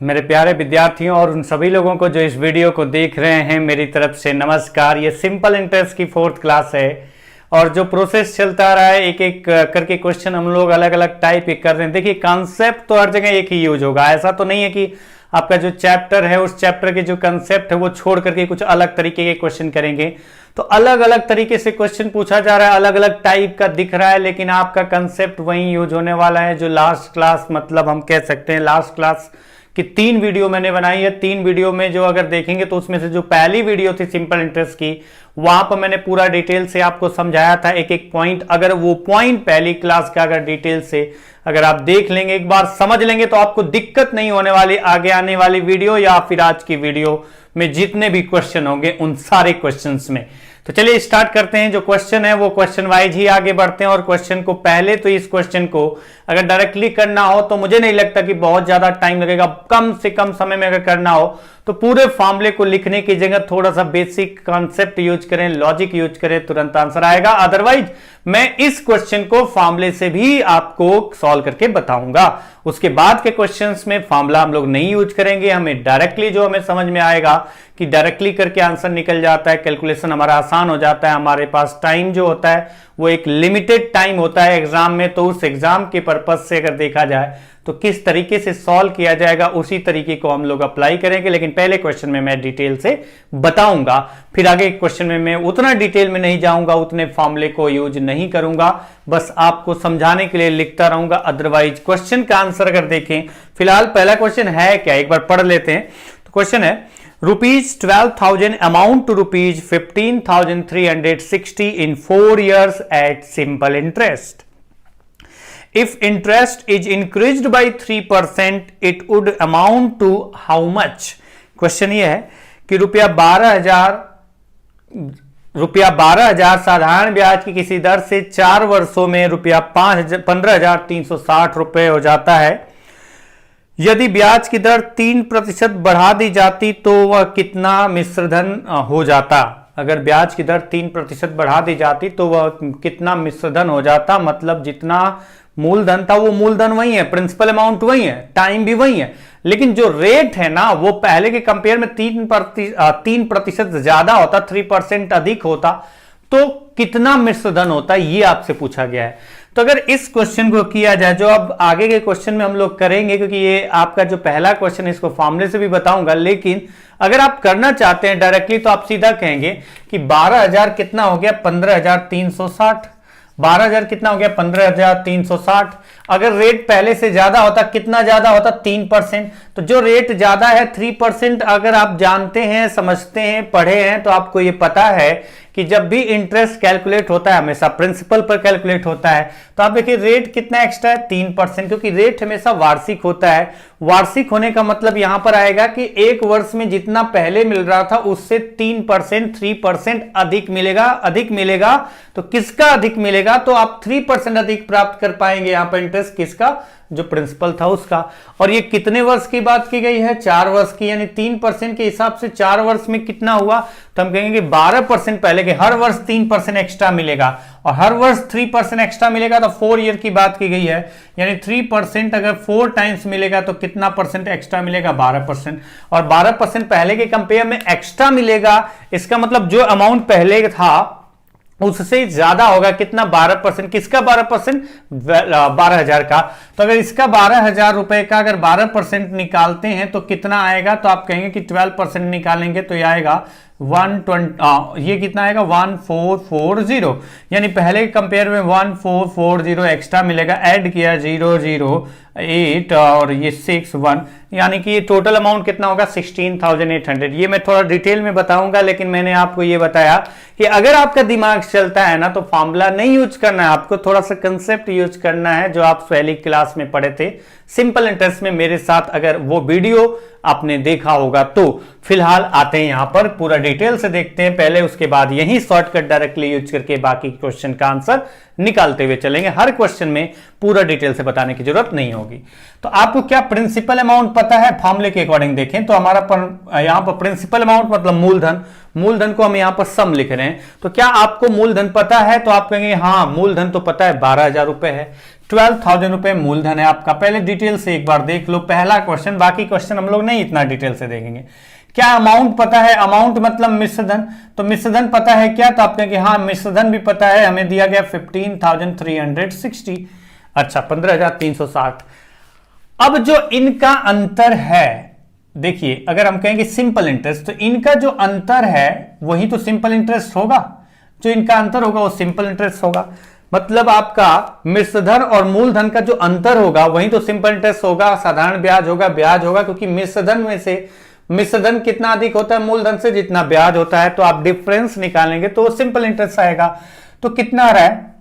मेरे प्यारे विद्यार्थियों और उन सभी लोगों को जो इस वीडियो को देख रहे हैं, मेरी तरफ से नमस्कार। ये सिंपल इंटरेस्ट की 4th क्लास है और जो प्रोसेस चलता रहा है, एक एक करके क्वेश्चन हम लोग अलग अलग टाइप के कर रहे हैं। देखिए, कॉन्सेप्ट तो हर जगह एक ही यूज होगा। ऐसा तो नहीं है कि आपका जो चैप्टर है उस चैप्टर के जो कंसेप्ट है वो छोड़ करके कुछ अलग तरीके के क्वेश्चन करेंगे। तो अलग अलग तरीके से क्वेश्चन पूछा जा रहा है, अलग अलग टाइप का दिख रहा है, लेकिन आपका कंसेप्ट वही यूज होने वाला है जो लास्ट क्लास, मतलब हम कह सकते हैं लास्ट क्लास कि 3 वीडियो मैंने बनाई है। 3 वीडियो में जो अगर देखेंगे तो उसमें से जो पहली वीडियो थी सिंपल इंटरेस्ट की, वहां पर मैंने पूरा डिटेल से आपको समझाया था एक एक पॉइंट। अगर वो पॉइंट पहली क्लास का अगर डिटेल से अगर आप देख लेंगे, एक बार समझ लेंगे, तो आपको दिक्कत नहीं होने वाली आगे आने वाली वीडियो या फिर आज की वीडियो में जितने भी क्वेश्चन होंगे उन सारे क्वेश्चंस में। तो चलिए स्टार्ट करते हैं। जो क्वेश्चन है वो क्वेश्चन वाइज ही आगे बढ़ते हैं और क्वेश्चन को पहले तो इस क्वेश्चन को अगर डायरेक्टली करना हो तो मुझे नहीं लगता कि बहुत ज्यादा टाइम लगेगा। कम से कम समय में अगर करना हो तो पूरे फॉर्मूले को लिखने की जगह थोड़ा सा बेसिक कॉन्सेप्ट यूज करें, लॉजिक यूज करें, तुरंत आंसर आएगा। अदरवाइज मैं इस क्वेश्चन को फॉर्मूले से भी आपको सॉल्व करके बताऊंगा। उसके बाद के क्वेश्चंस में फॉर्मूला हम लोग नहीं यूज करेंगे, हमें डायरेक्टली जो हमें समझ में आएगा कि डायरेक्टली करके आंसर निकल जाता है, कैलकुलेशन हमारा आसान हो जाता है। हमारे पास टाइम जो होता है वो एक लिमिटेड टाइम होता है एग्जाम में, तो उस एग्जाम के पर्पज से अगर देखा जाए तो किस तरीके से सॉल्व किया जाएगा उसी तरीके को हम लोग अप्लाई करेंगे। लेकिन पहले क्वेश्चन में मैं डिटेल से बताऊंगा, फिर आगे क्वेश्चन में मैं उतना डिटेल में नहीं जाऊंगा, उतने फॉर्मूले को यूज नहीं करूंगा, बस आपको समझाने के लिए लिखता रहूंगा। अदरवाइज क्वेश्चन का आंसर अगर देखें, फिलहाल पहला क्वेश्चन है क्या, एक बार पढ़ लेते हैं। तो क्वेश्चन है ₹12,000 amount to ₹15,360 in 4 years at simple interest. If interest is increased by 3%, it would amount to how much? Question ये है कि रुपया 12,000 साधारण ब्याज की किसी दर से 4 वर्षों में रुपया 15,360 रुपए हो जाता है। यदि ब्याज की दर 3% बढ़ा दी जाती तो वह कितना मिश्रधन हो जाता? अगर ब्याज की दर 3% बढ़ा दी जाती तो वह कितना मिश्रधन हो जाता? मतलब जितना मूलधन था वो मूलधन वही है, प्रिंसिपल अमाउंट वही है, टाइम भी वही है, लेकिन जो रेट है ना वो पहले के कंपेयर में 3% ज्यादा होता, 3% अधिक होता, तो कितना मिश्रधन होता, ये आपसे पूछा गया है। तो अगर इस क्वेश्चन को किया जाए, जो अब आगे के क्वेश्चन में हम लोग करेंगे, क्योंकि ये आपका जो पहला क्वेश्चन है इसको फॉर्मूले से भी बताऊंगा, लेकिन अगर आप करना चाहते हैं डायरेक्टली तो आप सीधा कहेंगे कि 12,000 कितना हो गया, 15,360। 12,000 कितना हो गया, 15,360। अगर रेट पहले से ज्यादा होता, कितना ज्यादा होता, 3%। तो जो रेट ज्यादा है 3%, अगर आप जानते हैं, समझते हैं, पढ़े हैं, तो आपको ये पता है कि जब भी इंटरेस्ट कैलकुलेट होता है हमेशा प्रिंसिपल पर कैलकुलेट होता है। तो आप देखिए रेट कितना एक्स्ट्रा है, 3%, क्योंकि रेट हमेशा वार्षिक होता है। वार्षिक होने का मतलब यहां पर आएगा कि एक वर्ष में जितना पहले मिल रहा था उससे 3% अधिक मिलेगा। अधिक मिलेगा तो किसका अधिक मिलेगा, तो आप 3% अधिक प्राप्त कर पाएंगे। यहां पर इंटरेस्ट किसका, जो प्रिंसिपल था उसका। और ये कितने वर्ष की बात की गई है, 4 वर्ष की, यानी 3% के हिसाब से 4 वर्ष में कितना हुआ, तो हम कहेंगे 12% पहले के, हर वर्ष 3% एक्स्ट्रा मिलेगा और हर वर्ष 3% एक्स्ट्रा मिलेगा, तो 4 ईयर की बात की गई है, यानी 3% अगर 4 टाइम्स मिलेगा तो कितना परसेंट एक्स्ट्रा मिलेगा, 12%। और 12% पहले के कंपेयर में एक्स्ट्रा मिलेगा, इसका मतलब जो अमाउंट पहले था उससे ज्यादा होगा। कितना, 12%। किसका 12%, 12,000 का। तो अगर इसका 12,000 रुपए का अगर 12% निकालते हैं तो कितना आएगा, तो आप कहेंगे कि 12% निकालेंगे तो ये आएगा 120, ये कितना आएगा, 1440, यानी पहले के कंपेयर में 1440 एक्स्ट्रा मिलेगा। ऐड किया 008 और ये 61, यानी कि ये टोटल अमाउंट कितना होगा, 16,800। ये मैं थोड़ा डिटेल में बताऊंगा, लेकिन मैंने आपको ये बताया कि अगर आपका दिमाग चलता है ना तो फॉर्मूला नहीं यूज करना है, आपको थोड़ा सा कंसेप्ट यूज करना है जो आप पहली क्लास में पढ़े थे सिंपल इंटरेस्ट में मेरे साथ, अगर वो वीडियो आपने देखा होगा तो। फिलहाल आते हैं यहां पर पूरा डिटेल से देखते हैं पहले, उसके बाद यही शॉर्टकट डायरेक्टली यूज करके बाकी क्वेश्चन का आंसर निकालते हुए चलेंगे, हर क्वेश्चन में पूरा डिटेल से बताने की जरूरत नहीं होगी। तो आपको क्या प्रिंसिपल अमाउंट पता है, फॉर्मूले के अकॉर्डिंग देखें तो हमारा यहां पर प्रिंसिपल अमाउंट मतलब मूलधन, मूलधन को हम यहां पर सम लिख रहे हैं। तो क्या आपको मूलधन पता है, तो आप कहेंगे हाँ मूलधन तो पता है, 12,000 रुपए है, 12,000 रुपए मूलधन है आपका। पहले डिटेल से एक बार देख लो पहला क्वेश्चन, बाकी क्वेश्चन हम लोग नहीं इतना डिटेल से देखेंगे। क्या अमाउंट पता है, अमाउंट मतलब मिश्रधन, तो मिश्रधन पता है क्या, तो आप कहेंगे हाँ मिश्रधन भी पता है, हमें दिया गया 15,360, अच्छा 15,360। अब जो इनका अंतर है, देखिए अगर हम कहेंगे सिंपल इंटरेस्ट, तो इनका जो अंतर है वही तो सिंपल इंटरेस्ट होगा, जो इनका अंतर होगा वो सिंपल इंटरेस्ट होगा। मतलब आपका मिश्रधन और मूलधन का जो अंतर होगा वही तो सिंपल इंटरेस्ट होगा, साधारण ब्याज होगा, ब्याज होगा, क्योंकि मिश्रधन में से मिश्रधन कितना अधिक होता है मूलधन से, जितना ब्याज होता है, तो आप डिफरेंस निकालेंगे तो सिंपल इंटरेस्ट आएगा। तो कितना आ रहा है,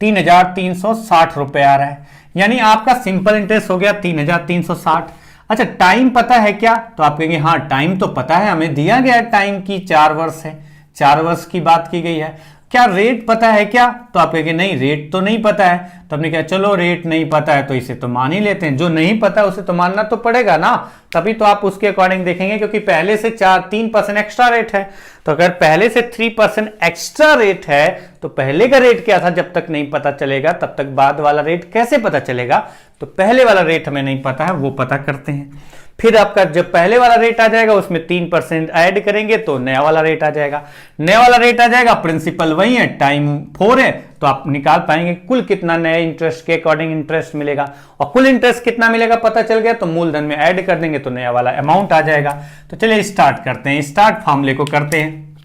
3,360 रुपए आ रहा है, यानी आपका सिंपल इंटरेस्ट हो गया 3,360। अच्छा टाइम पता है क्या, तो आप कहेंगे हाँ टाइम तो पता है, हमें दिया गया टाइम की 4 वर्ष है, 4 वर्ष की बात की गई है। क्या रेट पता है क्या, तो आप कहेंगे नहीं रेट तो नहीं पता है। तो हमने कहा चलो रेट नहीं पता है तो इसे तो मान ही लेते हैं, जो नहीं पता है उसे तो मानना तो पड़ेगा ना, तभी तो आप उसके अकॉर्डिंग देखेंगे, क्योंकि पहले से 3% एक्स्ट्रा रेट है। तो अगर पहले से 3% एक्स्ट्रा रेट है तो पहले का रेट क्या था जब तक नहीं पता चलेगा, तब तक बाद वाला रेट कैसे पता चलेगा। तो पहले वाला रेट हमें नहीं पता है, वो पता करते हैं। फिर आपका जब पहले वाला रेट आ जाएगा उसमें 3% ऐड करेंगे तो नया वाला रेट आ जाएगा, नया वाला रेट आ जाएगा, प्रिंसिपल वही है, टाइम 4 है, तो आप निकाल पाएंगे कुल कितना नए इंटरेस्ट के अकॉर्डिंग इंटरेस्ट मिलेगा, और कुल इंटरेस्ट कितना मिलेगा पता चल गया तो मूलधन में ऐड कर देंगे तो नया वाला अमाउंट आ जाएगा। तो चलिए स्टार्ट करते हैं, स्टार्ट फॉर्मूले को करते हैं।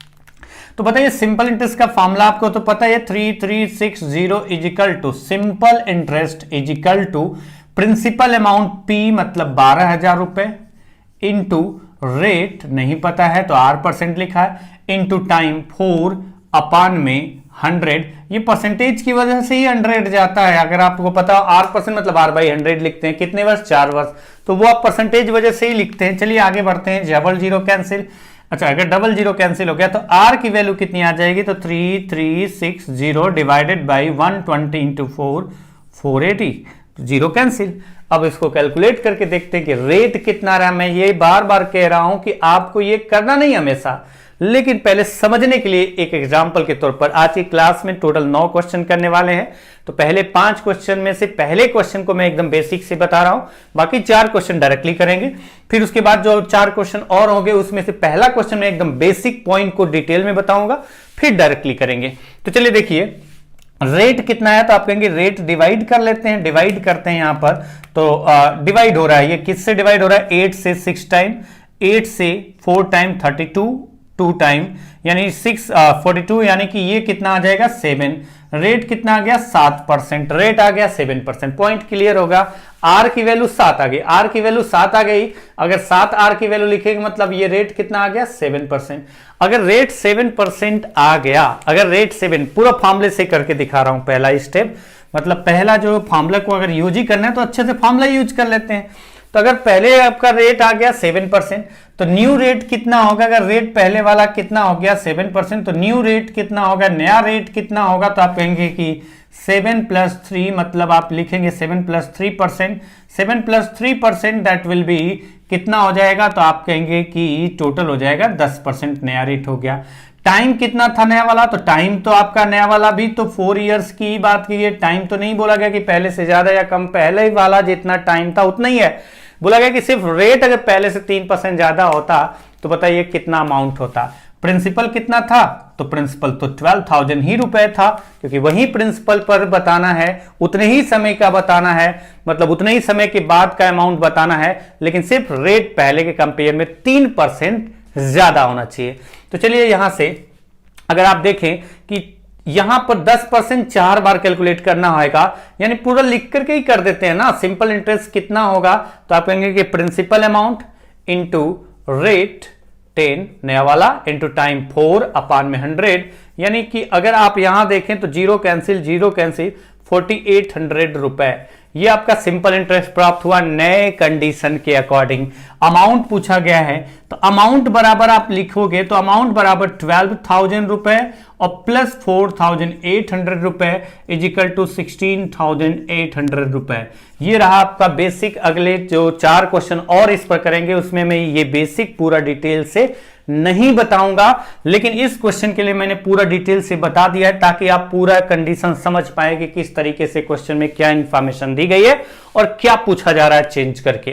तो बताइए सिंपल इंटरेस्ट का फॉर्मूला आपको तो पता है, 3360 is equal to simple interest is equal to principal amount P मतलब 12,000 रुपए इंटू रेट नहीं पता है तो R% लिखा है, इंटू टाइम 4 अपान में 100, ये परसेंटेज की वजह से ही 100 जाता है। अगर आपको पता हो R% मतलब R/100 लिखते हैं, कितने वर्ष, 4 वर्ष, तो वो आप परसेंटेज वजह से ही लिखते हैं। चलिए आगे बढ़ते हैं, डबल जीरो कैंसिल, अच्छा अगर डबल जीरो कैंसिल हो गया तो R की वैल्यू कितनी आ जाएगी, तो 3360 divided by 120 into 4 480, zero cancel. अब इसको कैलकुलेट करके देखते हैं कि रेट कितना रहा। मैं ये बार बार कह रहा हूं कि आपको ये करना नहीं हमेशा, लेकिन पहले समझने के लिए एक एग्जांपल के तौर पर आज की क्लास में टोटल 9 क्वेश्चन करने वाले हैं। तो पहले 5 क्वेश्चन में से पहले क्वेश्चन को मैं एकदम बेसिक से बता रहा हूं, बाकी 4 क्वेश्चन डायरेक्टली करेंगे। फिर उसके बाद जो 4 क्वेश्चन और होंगे उसमें से पहला क्वेश्चन में एकदम बेसिक पॉइंट को डिटेल में बताऊंगा, फिर डायरेक्टली करेंगे। तो चलिए देखिए रेट कितना है, तो आप कहेंगे रेट डिवाइड कर लेते हैं, डिवाइड करते हैं यहां पर। तो डिवाइड हो रहा है, ये किससे डिवाइड हो रहा है, 8 से 6 टाइम, 8 से 4 टाइम 32 2 टाइम, यानी 42, यानी कि ये कितना आ जाएगा 7। रेट कितना आ गया 7%, रेट आ गया 7%। पॉइंट क्लियर होगा। आर की वैल्यू 7 आ गई, आर की वैल्यू 7 आ गई, अगर 7 आर की वैल्यू लिखेंगे मतलब ये रेट कितना आ गया 7%। अगर रेट 7% आ गया, अगर रेट 7, पूरा फॉर्मूले से करके दिखा रहा हूं पहला स्टेप, मतलब पहला जो फॉर्मूला को अगर यूज ही करना है तो अच्छे से फॉर्मूला यूज कर लेते हैं। तो अगर पहले आपका रेट आ गया 7%, तो न्यू रेट कितना होगा, अगर रेट पहले वाला कितना हो गया 7%, तो न्यू रेट कितना होगा, नया रेट कितना होगा, तो आप कहेंगे कि 7 + 3, मतलब आप लिखेंगे 7 + 3%, 7 + 3% दैट विल बी कितना हो जाएगा, तो आप कहेंगे कि टोटल हो जाएगा 10% नया रेट हो गया। टाइम कितना था नया वाला, तो टाइम तो आपका नया वाला भी तो 4 इयर्स की बात की है, टाइम तो नहीं बोला गया कि पहले से ज्यादा या कम, पहले वाला जितना टाइम था उतना ही है। बोला गया कि सिर्फ रेट अगर पहले से 3% ज्यादा होता तो बताइए कितना अमाउंट होता। प्रिंसिपल कितना था, तो प्रिंसिपल तो 12,000 ही रुपए था, क्योंकि वही प्रिंसिपल पर बताना है, उतने ही समय का बताना है, मतलब उतने ही समय के बाद का अमाउंट बताना है, लेकिन सिर्फ रेट पहले के कंपेयर में 3% ज्यादा होना चाहिए। तो चलिए यहां से अगर आप देखें कि यहां पर 10% 4 बार कैलकुलेट करना होगा, यानी पूरा लिख करके ही कर देते हैं ना। सिंपल इंटरेस्ट कितना होगा, तो आप कहेंगे कि प्रिंसिपल अमाउंट इंटू रेट 10 नया वाला इंटू टाइम 4 अपान में 100, यानी कि अगर आप यहां देखें तो जीरो कैंसिल 4800 रुपए, ये आपका सिंपल इंटरेस्ट प्राप्त हुआ नए कंडीशन के अकॉर्डिंग। अमाउंट पूछा गया है तो अमाउंट बराबर आप लिखोगे तो अमाउंट बराबर 12,000 रुपए और प्लस 4,800 रुपए इज इक्वल टू 16,800 रुपए। ये रहा आपका बेसिक। अगले जो 4 क्वेश्चन और इस पर करेंगे उसमें मैं ये बेसिक पूरा डिटेल से नहीं बताऊंगा, लेकिन इस क्वेश्चन के लिए मैंने पूरा डिटेल से बता दिया है ताकि आप पूरा कंडीशन समझ पाए कि किस तरीके से क्वेश्चन में क्या इंफॉर्मेशन दी गई है और क्या पूछा जा रहा है चेंज करके।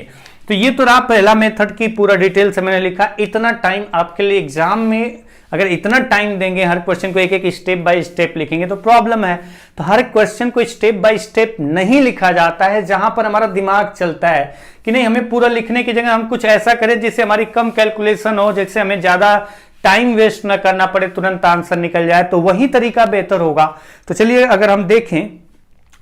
तो ये तो रहा पहला मेथड की पूरा डिटेल से मैंने लिखा। इतना टाइम आपके लिए एग्जाम में, अगर इतना टाइम देंगे हर क्वेश्चन को एक एक स्टेप बाय स्टेप लिखेंगे तो प्रॉब्लम है। तो हर क्वेश्चन को स्टेप बाय स्टेप नहीं लिखा जाता है, जहां पर हमारा दिमाग चलता है कि नहीं हमें पूरा लिखने की जगह हम कुछ ऐसा करें जिससे हमारी कम कैलकुलेशन हो, जिससे हमें ज्यादा टाइम वेस्ट ना करना पड़े, तुरंत आंसर निकल जाए, तो वही तरीका बेहतर होगा। तो चलिए अगर हम देखें,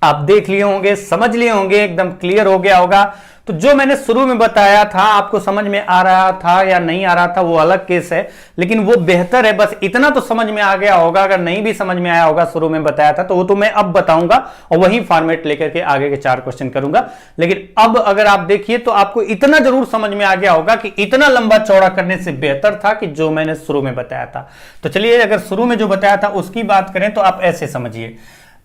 आप देख लिए होंगे, समझ लिए होंगे, एकदम क्लियर हो गया होगा। तो जो मैंने शुरू में बताया था आपको समझ में आ रहा था या नहीं आ रहा था वो अलग केस है, लेकिन वो बेहतर है। बस इतना तो समझ में आ गया होगा। अगर नहीं भी समझ में आया होगा शुरू में बताया था तो वो तो मैं अब बताऊंगा और वही फॉर्मेट लेकर के आगे के 4 क्वेश्चन करूंगा। लेकिन अब अगर आप देखिए तो आपको इतना जरूर समझ में आ गया होगा कि इतना लंबा चौड़ा करने से बेहतर था कि जो मैंने शुरू में बताया था। तो चलिए अगर शुरू में जो बताया था उसकी बात करें तो आप ऐसे समझिए।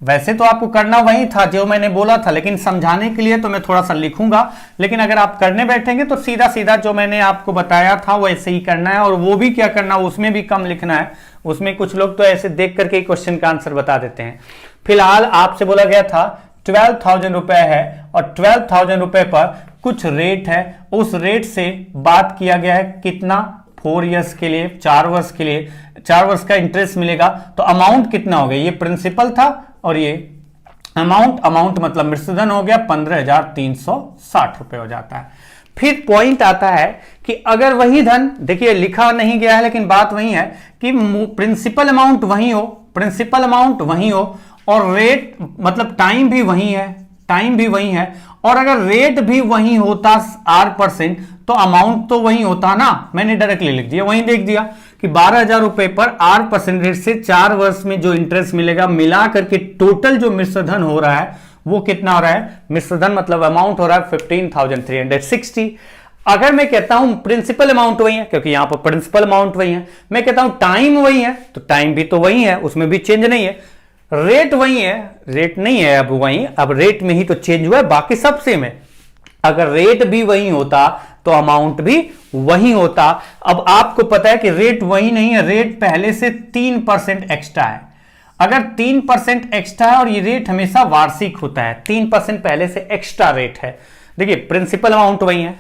वैसे तो आपको करना वही था जो मैंने बोला था, लेकिन समझाने के लिए तो मैं थोड़ा सा लिखूंगा। लेकिन अगर आप करने बैठेंगे तो सीधा सीधा जो मैंने आपको बताया था वैसे ही करना है। और वो भी क्या करना, उसमें भी कम लिखना है। उसमें कुछ लोग तो ऐसे देख करके क्वेश्चन का आंसर बता देते हैं। फिलहाल आपसे बोला गया था 12,000 रुपए है और 12,000 रुपए पर कुछ रेट है। उस रेट से बात किया गया है कितना, 4 ईयर्स के लिए, 4 वर्ष के लिए, 4 वर्ष का इंटरेस्ट मिलेगा। तो अमाउंट कितना हो गया, ये प्रिंसिपल था और ये अमाउंट मतलब मृतधन हो गया 15,360 रुपए हो जाता है। फिर पॉइंट आता है कि अगर वही धन, देखिए लिखा नहीं गया है लेकिन बात वही है कि प्रिंसिपल अमाउंट वही हो और रेट मतलब टाइम भी वही है और अगर रेट भी वही होता 8% तो अमाउंट तो वही होता ना। मैंने डायरेक्टली लिख दिया, वही देख दिया कि 12,000 रुपए पर 8% रेट से 4 वर्ष में जो इंटरेस्ट मिलेगा मिला करके टोटल जो मिश्रधन हो रहा है वो कितना हो रहा है। मिश्रधन मतलब अमाउंट हो रहा है 15,360। अगर मैं कहता हूं प्रिंसिपल अमाउंट वही है, क्योंकि यहां पर प्रिंसिपल अमाउंट वही है, मैं कहता हूं टाइम वही है तो टाइम भी तो वही है, उसमें भी चेंज नहीं है। रेट वही है, रेट नहीं है अब वही, अब रेट में ही तो चेंज हुआ है, बाकी सब सेम है। अगर रेट भी वही होता तो अमाउंट भी वही होता। अब आपको पता है कि रेट वही नहीं है, रेट पहले से 3% एक्स्ट्रा है। अगर 3% एक्स्ट्रा है और ये रेट हमेशा वार्षिक होता है, 3% पहले से एक्स्ट्रा रेट है। देखिए प्रिंसिपल अमाउंट वही है,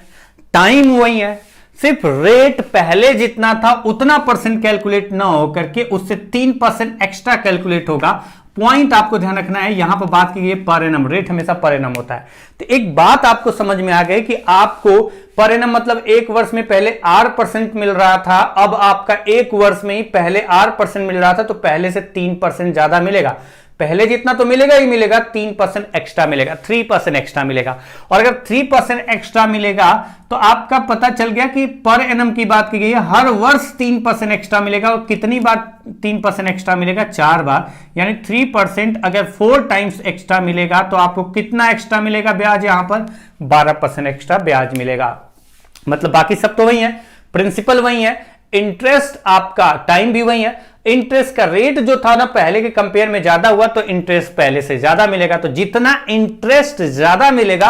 टाइम वही है, सिर्फ रेट पहले जितना था उतना परसेंट कैलकुलेट ना हो करके उससे 3% एक्स्ट्रा कैलकुलेट होगा। पॉइंट आपको ध्यान रखना है, यहां पर बात की गई पर एनम, रेट हमेशा पर एनम होता है। तो एक बात आपको समझ में आ गई कि आपको पर एनम मतलब 1 वर्ष में पहले 8% मिल रहा था, अब आपका 1 वर्ष में ही पहले 8% मिल रहा था तो पहले से 3% ज्यादा मिलेगा। पहले जितना तो मिलेगा ही मिलेगा, 3% एक्स्ट्रा मिलेगा, 3% एक्स्ट्रा मिलेगा। और अगर 3% एक्स्ट्रा मिलेगा तो आपका पता चल गया कि पर एनम की बात की गई है, हर वर्ष 3% एक्स्ट्रा मिलेगा। और कितनी बार 3% एक्स्ट्रा मिलेगा, 4 बार, यानी 3% अगर 4 टाइम्स एक्स्ट्रा मिलेगा तो आपको कितना एक्स्ट्रा मिलेगा ब्याज, यहां पर 12% एक्स्ट्रा ब्याज मिलेगा। मतलब बाकी सब तो वही है, प्रिंसिपल वही है, इंटरेस्ट आपका टाइम भी वही है। इंटरेस्ट का रेट जो था ना पहले के कंपेयर में ज्यादा हुआ तो इंटरेस्ट पहले से ज्यादा मिलेगा। तो जितना इंटरेस्ट ज्यादा मिलेगा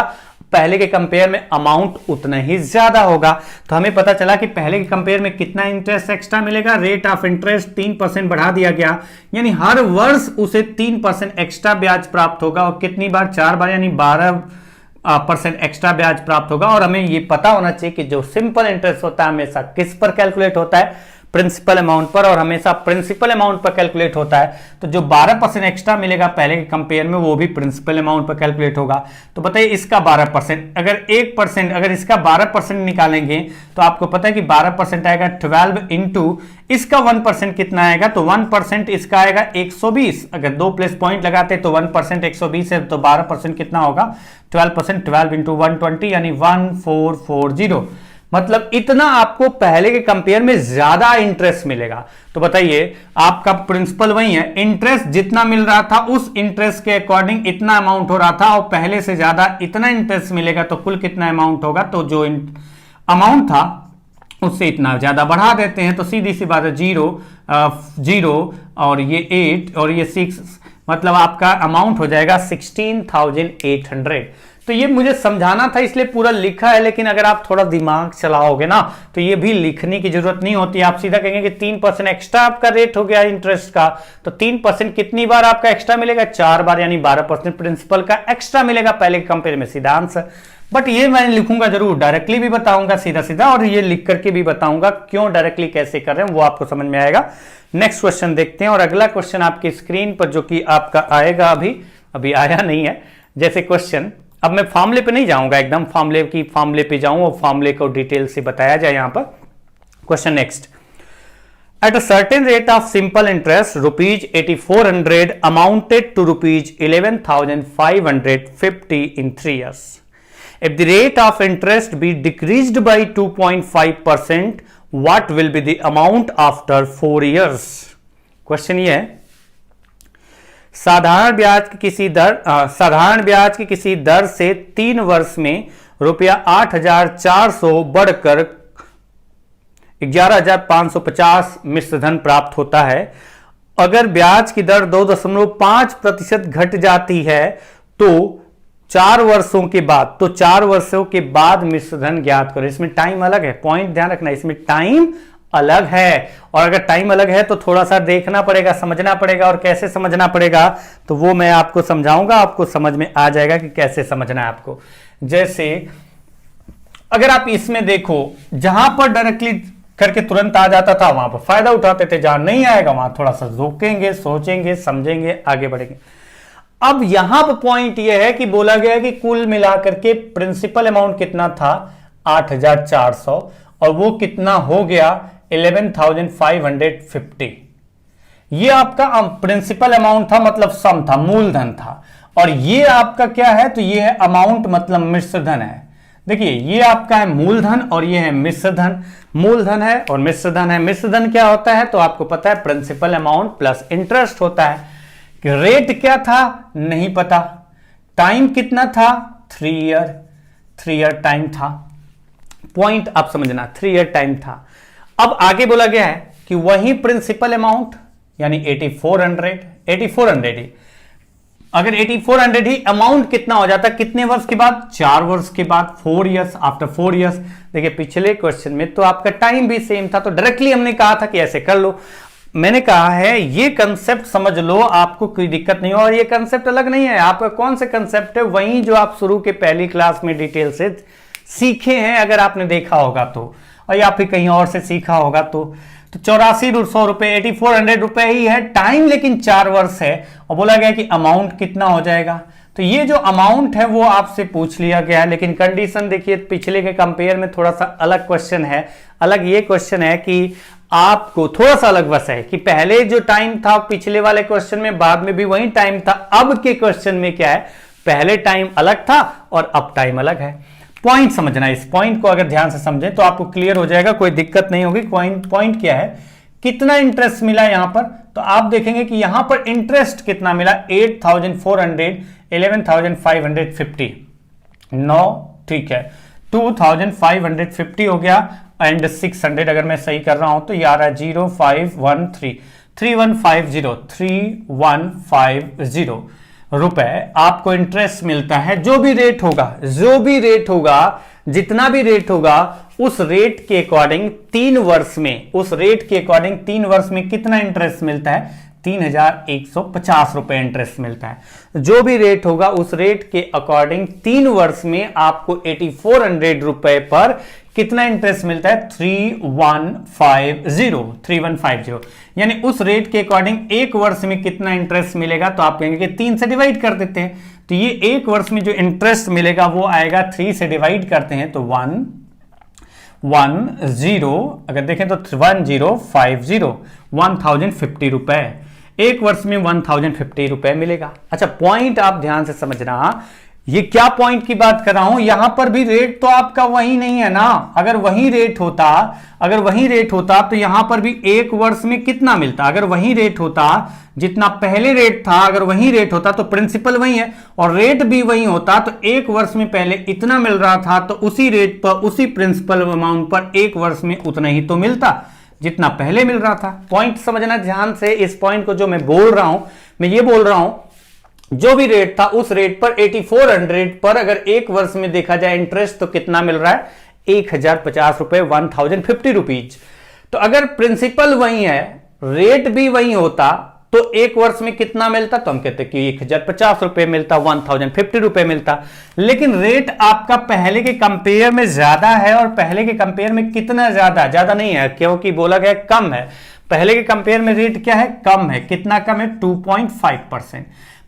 पहले के कंपेयर में अमाउंट उतना ही ज्यादा होगा। तो हमें पता चला कि पहले के कंपेयर में कितना इंटरेस्ट एक्स्ट्रा मिलेगा, रेट ऑफ इंटरेस्ट 3% बढ़ा दिया गया, यानी हर वर्ष उसे 3% एक्स्ट्रा ब्याज प्राप्त होगा। और कितनी बार, 4 बार, यानी 12% एक्स्ट्रा ब्याज प्राप्त होगा। और हमें यह पता होना चाहिए कि जो सिंपल इंटरेस्ट होता है हमेशा किस पर कैलकुलेट होता है, प्रिंसिपल अमाउंट पर, और हमेशा प्रिंसिपल अमाउंट पर कैलकुलेट होता है। तो जो 12% एक्स्ट्रा मिलेगा पहले के कंपेयर में वो भी प्रिंसिपल अमाउंट पर कैलकुलेट होगा। तो बताइए इसका 12%, अगर 1%, अगर इसका 12% निकालेंगे तो आपको पता है कि 12% आएगा 12 इंटू इसका 1% कितना आएगा, तो 1% इसका आएगा 120। अगर 2 प्लस पॉइंट लगाते तो 1% 120 है, तो 12% कितना होगा, 12%, 12 इंटू 120 यानी 1440। मतलब इतना आपको पहले के कंपेयर में ज्यादा इंटरेस्ट मिलेगा। तो बताइए, आपका प्रिंसिपल वही है, इंटरेस्ट जितना मिल रहा था उस इंटरेस्ट के अकॉर्डिंग इतना अमाउंट हो रहा था और पहले से ज्यादा इतना इंटरेस्ट मिलेगा तो कुल कितना अमाउंट होगा, तो जो अमाउंट था उससे इतना ज्यादा बढ़ा देते हैं। तो सीधी सी बात है, 0 और ये 8 और ये 6, मतलब आपका अमाउंट हो जाएगा 16,800। तो ये मुझे समझाना था इसलिए पूरा लिखा है, लेकिन अगर आप थोड़ा दिमाग चलाओगे ना तो ये भी लिखने की जरूरत नहीं होती। आप सीधा कहेंगे कि 3% एक्स्ट्रा आपका रेट हो गया इंटरेस्ट का, तो 3% कितनी बार आपका एक्स्ट्रा मिलेगा, 4 बार, यानी 12% प्रिंसिपल का एक्स्ट्रा मिलेगा पहले के कंपेयर में, सीधा आंसर। बट ये मैं लिखूंगा जरूर, डायरेक्टली भी बताऊंगा सीधा सीधा, और ये लिख करके भी बताऊंगा क्यों डायरेक्टली कैसे कर रहे हैं, वो आपको समझ में आएगा। नेक्स्ट क्वेश्चन देखते हैं, और अगला क्वेश्चन आपकी स्क्रीन पर जो कि आपका आएगा, अभी आया नहीं है जैसे क्वेश्चन। अब मैं फॉर्मूले पे नहीं जाऊंगा, एकदम फॉर्मूले पे जाऊं और फॉर्मूले को डिटेल से बताया जाए यहां पर। Question next, at a certain rate of simple interest ₹8400 amounted to ₹11,550 in 3 years. If the rate of interest be decreased by 2.5%, what will be the amount after 4 years? Question ये है, साधारण ब्याज की किसी दर से 3 वर्ष में ₹8,400 बढ़कर 11,550 मिश्र धन प्राप्त होता है। अगर ब्याज की दर 2.5% घट जाती है तो 4 वर्षों के बाद मिश्र धन ज्ञात करो। इसमें टाइम अलग है, पॉइंट ध्यान रखना, इसमें टाइम अलग है, और अगर टाइम अलग है तो थोड़ा सा देखना पड़ेगा, समझना पड़ेगा, और कैसे समझना पड़ेगा तो वो मैं आपको समझाऊंगा, आपको समझ में आ जाएगा कि कैसे समझना है आपको। जैसे अगर आप इसमें देखो, जहां पर डायरेक्टली करके तुरंत आ जाता था वहां पर फायदा उठाते थे, जहां नहीं आएगा वहां थोड़ा सा रोकेंगे, सोचेंगे, समझेंगे, आगे बढ़ेंगे। अब यहां पर पॉइंट यह है कि बोला गया कि कुल मिलाकर के प्रिंसिपल अमाउंट कितना था 8,400, और वो कितना हो गया 11,550। ये आपका प्रिंसिपल अमाउंट था, मतलब सम था, मूलधन था, और ये आपका क्या है, तो ये है अमाउंट, मतलब मिश्र धन है। देखिए, ये आपका है मूलधन और ये है मिश्र धन। मूलधन है और मिश्र धन है। मिश्र धन क्या होता है तो आपको पता है, प्रिंसिपल अमाउंट प्लस इंटरेस्ट होता है। रेट क्या था नहीं पता, टाइम कितना था 3 ईयर टाइम था। पॉइंट आप समझना, 3 ईयर टाइम था। अब आगे बोला गया है कि वही प्रिंसिपल अमाउंट यानी 8400 ही, अगर 8400 ही अमाउंट कितना हो जाता, कितने वर्ष के बाद, 4 वर्ष के बाद, 4 इयर्स, आफ्टर 4 इयर्स। देखिए पिछले क्वेश्चन में तो आपका टाइम भी सेम था, तो डायरेक्टली हमने कहा था कि ऐसे कर लो। मैंने कहा है ये कंसेप्ट समझ लो, आपको कोई दिक्कत नहीं हो, और ये कंसेप्ट अलग नहीं है। आपका कौन से कंसेप्ट है, वही जो आप शुरू के पहली क्लास में डिटेल से सीखे हैं, अगर आपने देखा होगा तो, और या फिर कहीं और से सीखा होगा तो 8400 रुपए, 8400 रुपए ही है, टाइम लेकिन 4 वर्ष है, और बोला गया कि अमाउंट कितना हो जाएगा। तो ये जो अमाउंट है वो आपसे पूछ लिया गया है, लेकिन कंडीशन देखिए पिछले के कंपेयर में थोड़ा सा अलग क्वेश्चन है। अलग ये क्वेश्चन है कि आपको थोड़ा सा अलग बस है कि पहले जो टाइम था पिछले वाले क्वेश्चन में, बाद में भी वही टाइम था। अब के क्वेश्चन में क्या है, पहले टाइम अलग था और अब टाइम अलग है। पॉइंट समझना, इस पॉइंट को अगर ध्यान से समझें तो आपको क्लियर हो जाएगा, कोई दिक्कत नहीं होगी। पॉइंट क्या है, कितना इंटरेस्ट मिला यहां पर, तो आप देखेंगे कि यहां पर इंटरेस्ट कितना मिला 8,400, 11,550, 9, ठीक है, 2,550 हो गया, एंड 600 अगर मैं सही कर रहा हूं तो ये आ रहा है 0513 3150 रुपए आपको इंटरेस्ट मिलता है। जो भी रेट होगा, जितना भी रेट होगा, उस रेट के अकॉर्डिंग 3 वर्ष में कितना इंटरेस्ट मिलता है, 3,150 रुपए इंटरेस्ट मिलता है। जो भी रेट होगा उस रेट के अकॉर्डिंग 3 वर्ष में आपको 8400 रुपए पर कितना इंटरेस्ट मिलता है, 3150, यानी उस रेट के अकॉर्डिंग 1 वर्ष में कितना इंटरेस्ट मिलेगा, तो आप कहेंगे कि 3 से डिवाइड कर देते हैं, तो ये 1 वर्ष में जो इंटरेस्ट मिलेगा वो आएगा 3 से डिवाइड करते हैं तो 110, अगर देखें तो 1050 रुपए, 1 वर्ष में 1050 रुपए मिलेगा। अच्छा, पॉइंट आप ध्यान से समझना, ये क्या पॉइंट की बात कर रहा हूं, यहां पर भी रेट तो आपका वही नहीं है ना। अगर वही रेट होता तो यहां पर भी एक वर्ष में कितना मिलता, अगर वही रेट होता जितना पहले रेट था, अगर वही रेट होता तो प्रिंसिपल वही है और रेट भी वही होता, तो एक वर्ष में पहले इतना मिल रहा था तो उसी रेट पर, उसी प्रिंसिपल अमाउंट पर एक वर्ष में उतना ही तो मिलता जितना पहले मिल रहा था। पॉइंट समझना ध्यान से, इस पॉइंट को जो मैं बोल रहा हूं, मैं ये बोल रहा हूं जो भी रेट था उस रेट पर 8400 पर अगर एक वर्ष में देखा जाए इंटरेस्ट तो कितना मिल रहा है, 1050 रुपए, 1050 रुपीज। तो अगर प्रिंसिपल वही है, रेट भी वही होता तो एक वर्ष में कितना मिलता, तो हम कहते कि 1050 रुपए मिलता, 1050 रुपए मिलता। लेकिन रेट आपका पहले के कंपेयर में ज्यादा है, और पहले के कंपेयर में कितना ज्यादा नहीं है, क्योंकि बोला गया कम है। पहले के कंपेयर में रेट क्या है, कम है। कितना कम है, 2.5%।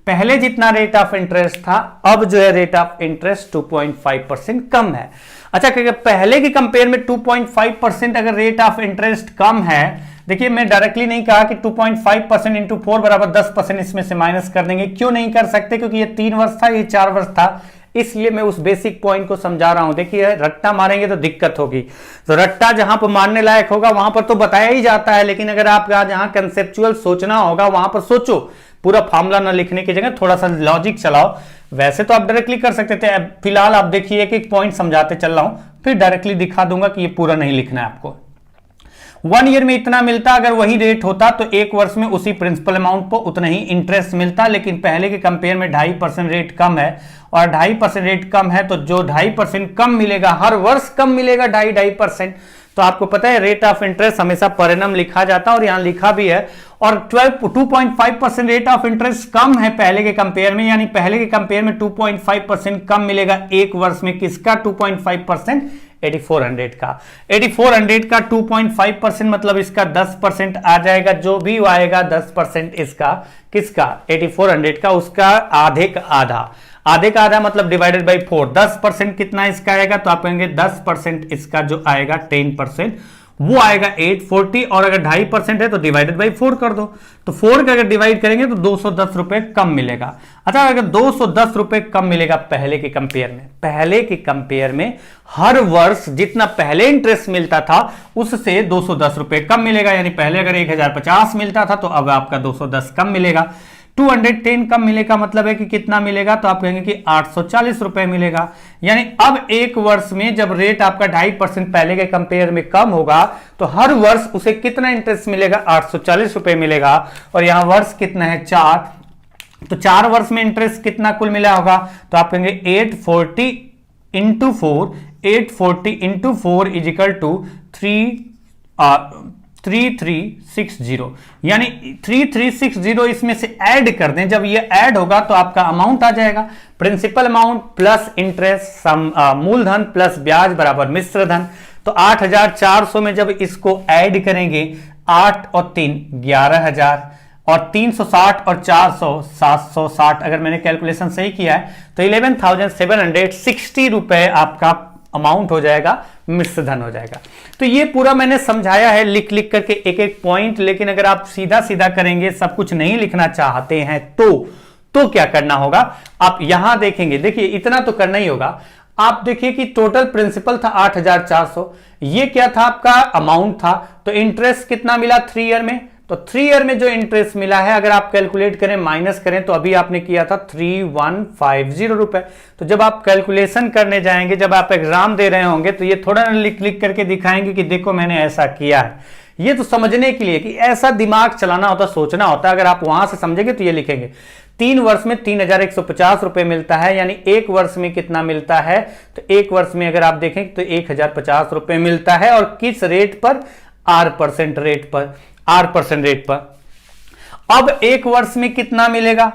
पहले जितना रेट ऑफ इंटरेस्ट था, अब जो है रेट ऑफ इंटरेस्ट 2.5% कम है। अच्छा, पहले के कंपेयर में 2.5% अगर रेट ऑफ इंटरेस्ट कम है, देखिए मैं डायरेक्टली नहीं कहा कि 2.5% इंटू 4 बराबर 10% इसमें से माइनस कर देंगे। क्यों नहीं कर सकते, क्योंकि ये 3 वर्ष था, ये 4 वर्ष था, इसलिए मैं उस बेसिक पॉइंट को समझा रहा हूं। देखिए रट्टा मारेंगे तो दिक्कत होगी, तो रट्टा जहां पर मारने लायक होगा वहां पर तो बताया ही जाता है, लेकिन अगर आप जहां कंसेप्चुअल सोचना होगा वहां पर सोचो, पूरा फॉर्मूला ना लिखने की जगह थोड़ा सा लॉजिक चलाओ। वैसे तो आप डायरेक्टली कर सकते थे, फिलहाल आप देखिए एक एक पॉइंट समझाते चल रहा हूं, फिर डायरेक्टली दिखा दूंगा कि ये पूरा नहीं लिखना है आपको। 1 ईयर में इतना मिलता, अगर वही रेट होता तो एक वर्ष में उसी प्रिंसिपल अमाउंट पर उतना ही इंटरेस्ट मिलता। लेकिन पहले के कंपेयर में 2.5% रेट कम है, और 2.5% रेट कम है तो जो 2.5% कम मिलेगा, हर वर्ष कम मिलेगा 2.5%। तो आपको पता है रेट ऑफ इंटरेस्ट हमेशा पर एनम लिखा जाता है, और यहां लिखा भी है। और 2.5% रेट ऑफ इंटरेस्ट कम है पहले के कंपेयर में, यानी पहले के कंपेयर में 2.5% कम मिलेगा एक वर्ष में। किसका 2.5%, 8400 का। 8400 का 2.5% मतलब इसका 10% आ जाएगा, जो भी आएगा 10% इसका, किसका, 8400 का, उसका आधे का आधा मतलब डिवाइडेड बाई 4। 10% कितना इसका आएगा, तो आप कहेंगे 10% इसका जो आएगा 10% वो आएगा 840, और अगर 2.5% है तो डिवाइडेड बाई 4 कर दो, तो 4 का अगर डिवाइड करेंगे तो 210 रुपए कम मिलेगा। अच्छा, अगर 210 रुपए कम मिलेगा पहले के कंपेयर में हर वर्ष जितना पहले इंटरेस्ट मिलता था उससे 210 रुपए कम मिलेगा, यानी पहले अगर 1050 मिलता था तो अब आपका 210 कम मिलेगा। 210 कम मिलेगा मतलब है कि कितना मिलेगा, तो आप कहेंगे कि 840 रुपए मिलेगा। यानी अब एक वर्ष में जब रेट आपका 2.5% पहले के कंपेयर में कम होगा तो हर वर्ष उसे कितना इंटरेस्ट मिलेगा, 840 रुपए मिलेगा। और यहां वर्ष कितना है, 4, तो 4 वर्ष में इंटरेस्ट कितना कुल मिला होगा, तो आप कहेंगे 840 इंटू 4 इज इक्वल टू 3360, यानी 3360 इसमें से ऐड कर दें। जब ये ऐड होगा तो आपका अमाउंट आ जाएगा, प्रिंसिपल अमाउंट प्लस इंटरेस्ट, मूलधन प्लस ब्याज बराबर मिश्र धन। तो 8400 में जब इसको ऐड करेंगे, 8 और 3 11000, और 360 और 400 760, अगर मैंने कैलकुलेशन सही किया है तो 11,760 रुपए आपका अमाउंट हो जाएगा, मिश्र धन हो जाएगा। तो ये पूरा मैंने समझाया है लिख लिख करके एक एक पॉइंट, लेकिन अगर आप सीधा सीधा करेंगे, सब कुछ नहीं लिखना चाहते हैं तो क्या करना होगा, आप यहां देखेंगे। देखिए इतना तो करना ही होगा। आप देखिए कि टोटल प्रिंसिपल था 8400, ये क्या था, आपका अमाउंट था। तो इंटरेस्ट कितना मिला 3 ईयर में, तो 3 ईयर में जो इंटरेस्ट मिला है अगर आप कैलकुलेट करें, माइनस करें, तो अभी आपने किया था 3150 रुपए। तो जब आप कैलकुलेशन करने जाएंगे, जब आप एग्जाम दे रहे होंगे, तो ये थोड़ा लिख लिख करके दिखाएंगे कि देखो मैंने ऐसा किया है। ये तो समझने के लिए कि ऐसा दिमाग चलाना होता, सोचना होता। अगर आप वहां से समझेंगे तो ये लिखेंगे 3 वर्ष में 3150 रुपए मिलता है, यानी एक वर्ष में कितना मिलता है, तो एक वर्ष में अगर आप देखें तो 1050 रुपए मिलता है। और किस रेट पर, R% रेट पर। अब एक वर्ष में कितना मिलेगा,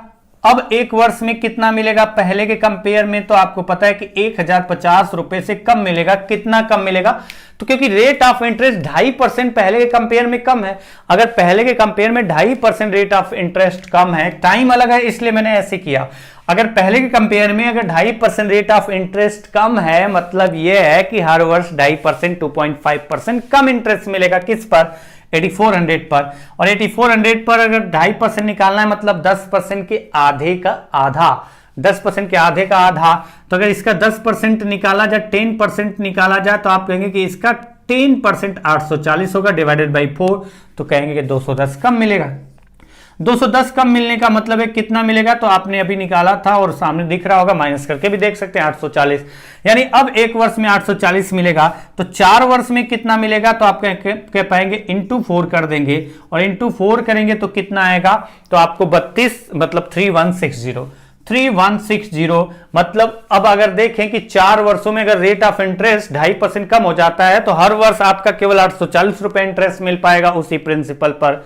पहले के कंपेयर में तो आपको पता है कि 1050 रुपए से कम मिलेगा। कितना कम मिलेगा, तो क्योंकि रेट ऑफ इंटरेस्ट 2.5% पहले के कंपेयर में कम है। अगर पहले के कंपेयर में 2.5% रेट ऑफ इंटरेस्ट कम है, टाइम अलग है इसलिए मैंने ऐसे किया। अगर पहले के कंपेयर में अगर 2.5% रेट ऑफ इंटरेस्ट कम है, मतलब यह है कि हर वर्ष 2.5% 2.5% कम इंटरेस्ट मिलेगा। किस पर, 8400 पर। और 8400 पर अगर 2.5% निकालना है, मतलब 10% के आधे का आधा, 10% के आधे का आधा, तो अगर इसका 10% निकाला जाए, 10% निकाला जाए, तो आप कहेंगे कि इसका 10% 840 होगा डिवाइडेड बाई 4, तो कहेंगे कि 210 कम मिलेगा। 210 कम मिलने का मतलब है कितना मिलेगा, तो आपने अभी निकाला था और सामने दिख रहा होगा, माइनस करके भी देख सकते हैं 840, यानी अब एक वर्ष में 840 मिलेगा, तो 4 वर्ष में कितना मिलेगा, तो आप कह पाएंगे इंटू 4 कर देंगे, और इंटू 4 करेंगे तो कितना आएगा, तो आपको 32 मतलब 3160 मतलब अब अगर देखें कि 4 वर्षों में अगर रेट ऑफ इंटरेस्ट 2.5% कम हो जाता है, तो हर वर्ष आपका केवल 840 रुपए इंटरेस्ट मिल पाएगा उसी प्रिंसिपल पर।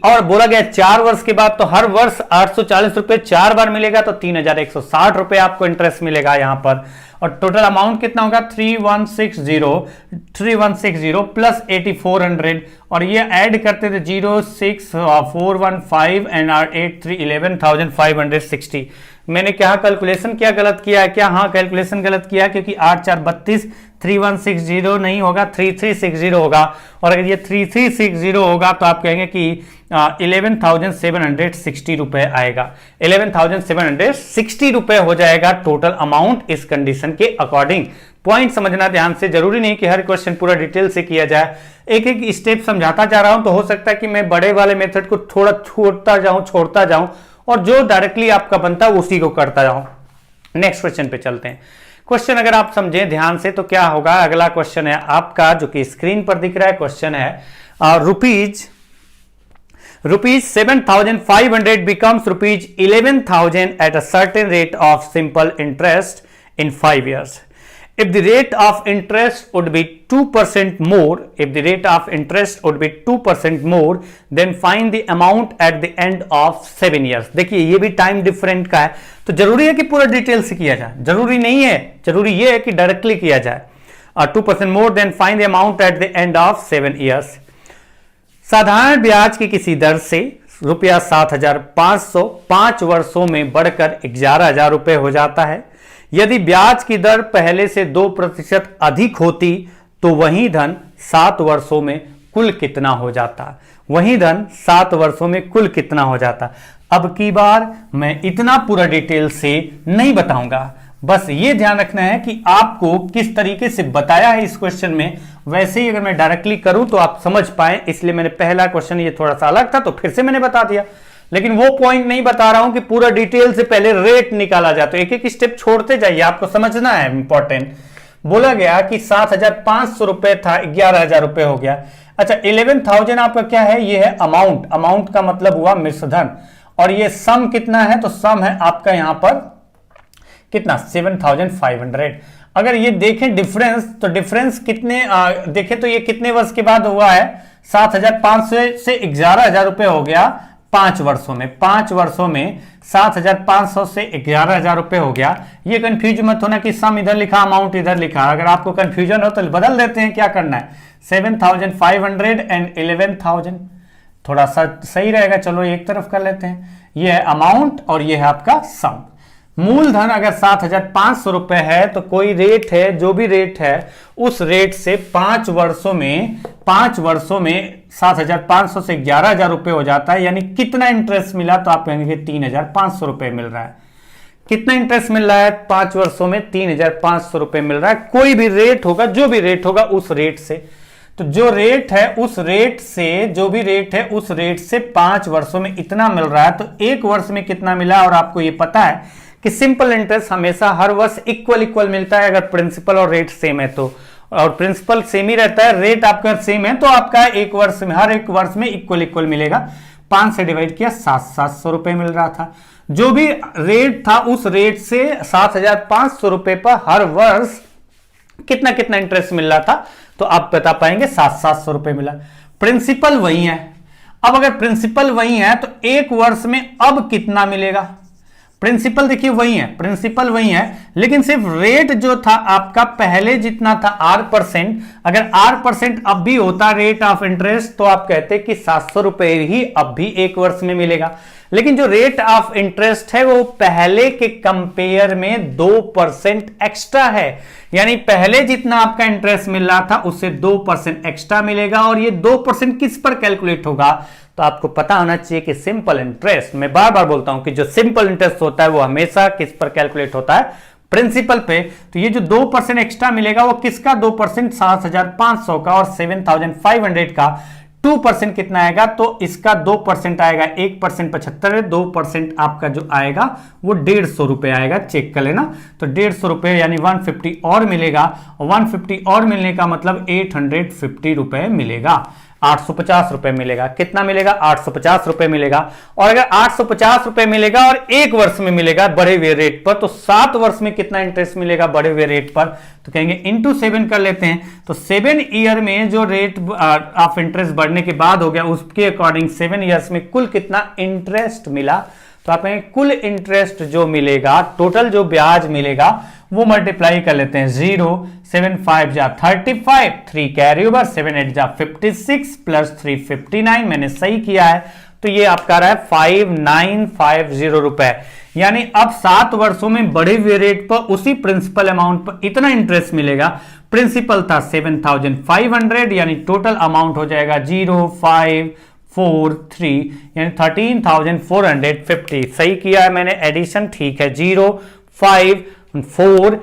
और बोला गया 4 वर्ष के बाद तो हर वर्ष 840 रुपए 4 बार मिलेगा, तो 3160 रुपए आपको इंटरेस्ट मिलेगा यहां पर। और टोटल अमाउंट कितना होगा 3160 प्लस 8400, और ये ऐड करते थे 06415 एंड 83 11,560। मैंने क्या कैलकुलेशन क्या गलत किया है क्या? हाँ, कैलकुलेशन गलत किया क्योंकि 8 4 32, 3160 नहीं होगा, 3360 होगा, और अगर ये 3360 होगा तो आप कहेंगे कि 11,760 रुपए आएगा। 11,760 रुपए हो जाएगा टोटल अमाउंट इस कंडीशन के अकॉर्डिंग। पॉइंट समझना ध्यान से, जरूरी नहीं कि हर क्वेश्चन पूरा डिटेल से किया जाए, एक एक स्टेप समझाता जा रहा हूं, तो हो सकता है कि मैं बड़े वाले मेथड को थोड़ा छोड़ता जाऊं और जो डायरेक्टली आपका बनता है उसी को करता जाऊं। नेक्स्ट क्वेश्चन पे चलते हैं। क्वेश्चन अगर आप समझें ध्यान से तो क्या होगा, अगला क्वेश्चन है आपका जो कि स्क्रीन पर दिख रहा है, क्वेश्चन है rupees 7,500 becomes rupees 11,000 at a certain rate of simple interest in 5 years. If the rate of interest would be 2% more, then find the amount at the end of 7 years. देखिए ये भी time different का है, तो जरूरी है कि पूरा डिटेल से किया जाए? जरूरी नहीं है, जरूरी ये है कि डायरेक्टली किया जाए। 2% more, then find the amount at the end of 7 years. साधारण ब्याज की किसी दर से रुपया 7,500 5 वर्षों में बढ़कर 11,000 रुपए हो जाता है। यदि ब्याज की दर पहले से 2% अधिक होती तो वही धन 7 वर्षों में कुल कितना हो जाता? वही धन 7 वर्षों में कुल कितना हो जाता? अब की बार मैं इतना पूरा डिटेल से नहीं बताऊंगा, बस ये ध्यान रखना है कि आपको किस तरीके से बताया है इस क्वेश्चन में, वैसे ही अगर मैं डायरेक्टली करूं तो आप समझ पाए, इसलिए मैंने पहला क्वेश्चन ये थोड़ा सा अलग था तो फिर से मैंने बता दिया, लेकिन वो पॉइंट नहीं बता रहा हूं कि पूरा डिटेल से पहले रेट निकाला जाए, तो एक एक स्टेप छोड़ते जाइए, आपको समझना है इंपॉर्टेंट। बोला गया कि 7,500 रुपए था, 11,000 रुपए हो गया। अच्छा, 11,000 आपका क्या है? ये है अमाउंट, अमाउंट का मतलब हुआ मिश्रधन, और ये सम कितना है? तो सम है आपका यहां पर कितना 7,500। अगर ये देखें डिफरेंस, तो डिफरेंस कितने देखें तो ये कितने वर्ष के बाद हुआ है? 7,500 से 11,000 रुपए हो गया 5 वर्षों में। 5 वर्षों में 7,500 से 11,000 रुपए हो गया। ये कंफ्यूज मत होना कि सम इधर लिखा अमाउंट इधर लिखा, अगर आपको कंफ्यूजन हो तो बदल देते हैं, क्या करना है 7,500 एंड 11,000 थोड़ा सा सही रहेगा, चलो एक तरफ कर लेते हैं। ये है अमाउंट और ये है आपका सम। मूलधन अगर 7,500 रुपए है तो कोई रेट है, जो भी रेट है उस रेट से 5 वर्षों में 7,500 से 11,000 रुपए हो जाता है। यानी कितना इंटरेस्ट मिला? तो आप कहेंगे 3,500 रुपए मिल रहा है। कितना इंटरेस्ट मिल रहा है 5 वर्षों में? 3,500 रुपए मिल रहा है। कोई भी रेट होगा, जो भी रेट होगा उस रेट से, तो जो रेट है उस रेट से, जो भी रेट है उस रेट से 5 वर्षों में इतना मिल रहा है, तो एक वर्ष में कितना मिला? और आपको ये पता है कि सिंपल इंटरेस्ट हमेशा हर वर्ष इक्वल मिलता है अगर प्रिंसिपल और रेट सेम है तो, और प्रिंसिपल सेम ही रहता है, रेट आपका सेम है तो आपका एक वर्ष में, हर एक वर्ष में इक्वल मिलेगा। 5 से डिवाइड किया 700 रुपए मिल रहा था। जो भी रेट था उस रेट से 7,500 रुपए पर हर वर्ष कितना कितना इंटरेस्ट मिल रहा था, तो आप बता पाएंगे 700 रुपए मिला। प्रिंसिपल वही है। अब अगर प्रिंसिपल वही है तो एक वर्ष में अब कितना मिलेगा? प्रिंसिपल देखिए वही है, प्रिंसिपल वही है, लेकिन सिर्फ रेट जो था आपका पहले जितना था R%, अगर R% अब भी होता रेट ऑफ इंटरेस्ट तो आप कहते कि 700 रुपए ही अब भी एक वर्ष में मिलेगा। लेकिन जो रेट ऑफ इंटरेस्ट है वो पहले के कंपेयर में 2% एक्स्ट्रा है, यानी पहले जितना आपका इंटरेस्ट मिल रहा था उससे 2% एक्स्ट्रा मिलेगा। और ये 2% किस पर कैलकुलेट होगा, तो आपको पता होना चाहिए कि सिंपल इंटरेस्ट, मैं बार बार बोलता हूं कि जो सिंपल इंटरेस्ट होता है वो हमेशा किस पर कैलकुलेट होता है, प्रिंसिपल पे। तो ये जो 2% एक्स्ट्रा मिलेगा वो किसका 2%, 7,500 का, और 7,500 का 2% कितना आएगा, तो इसका 2% आएगा, 1% 75 है, 2% आपका जो आएगा वो 150 रुपए आएगा, चेक कर लेना। तो 150 रुपए यानी 150 और मिलेगा, 150 और मिलने का मतलब 850 रुपए मिलेगा, 850 रुपए मिलेगा। कितना मिलेगा, 850 रुपए मिलेगा। और अगर 850 रुपए मिलेगा और 1 वर्ष में मिलेगा बढ़े हुए रेट पर, तो 7 वर्ष में कितना इंटरेस्ट मिलेगा बढ़े हुए रेट पर, तो कहेंगे इंटू 7 कर लेते हैं। तो 7 ईयर में जो रेट ऑफ इंटरेस्ट बढ़ने के बाद हो गया उसके अकॉर्डिंग 7 ईयर्स में कुल कितना इंटरेस्ट मिला, तो आप कुल इंटरेस्ट जो मिलेगा, टोटल जो ब्याज मिलेगा वो मल्टीप्लाई कर लेते हैं। 0 7 5 जा 35, 3 कैरी ओवर, 7 8 जा 56 प्लस 3 59, मैंने सही किया है। तो ये आपका रहा है 5950 रुपए। यानी अब 7 वर्षों में बढ़े हुए रेट पर उसी प्रिंसिपल अमाउंट पर इतना इंटरेस्ट मिलेगा। प्रिंसिपल था 7500, यानी टोटल अमाउंट हो जाएगा 0543, यानी 13,450। सही किया है मैंने, एडिशन ठीक है, 0 5 4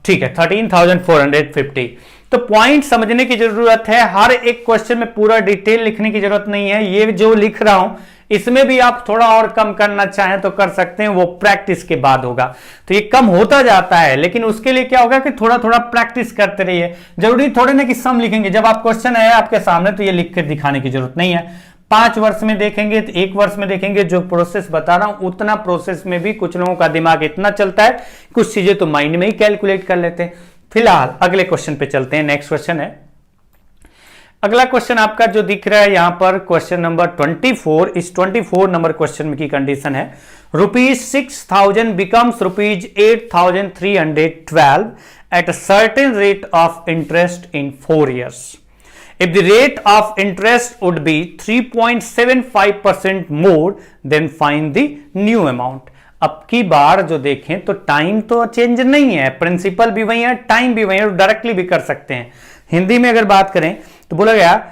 ठीक है, 13,450। तो पॉइंट समझने की जरूरत है, हर एक क्वेश्चन में पूरा डिटेल लिखने की जरूरत नहीं है। ये जो लिख रहा हूं इसमें भी आप थोड़ा और कम करना चाहें तो कर सकते हैं, वो प्रैक्टिस के बाद होगा। तो ये कम होता जाता है, लेकिन उसके लिए क्या होगा कि थोड़ा थोड़ा प्रैक्टिस करते रहिए। जरूरी थोड़े ना कि सम लिखेंगे, जब आप क्वेश्चन है आपके सामने तो ये लिख कर दिखाने की जरूरत नहीं है। 5 वर्ष में देखेंगे तो 1 वर्ष में देखेंगे, जो प्रोसेस बता रहा हूं उतना प्रोसेस में भी कुछ लोगों का दिमाग इतना चलता है, कुछ चीजें तो माइंड में ही कैलकुलेट कर लेते हैं। फिलहाल अगले क्वेश्चन पे चलते हैं। नेक्स्ट क्वेश्चन है, अगला क्वेश्चन आपका जो दिख रहा है यहां पर क्वेश्चन नंबर 24। इस 24 नंबर क्वेश्चन की कंडीशन है ₹6,000 becomes ₹8,312 at a certain rate of interest in 4 years. If the rate of interest would be 3.75% more, then find the new amount. अब की बार जो देखें तो टाइम तो चेंज नहीं है, प्रिंसिपल भी वही है, टाइम भी वही है, डायरेक्टली भी कर सकते हैं। हिंदी में अगर बात करें तो बोला गया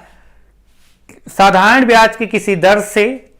साधारण ब्याज की किसी दर से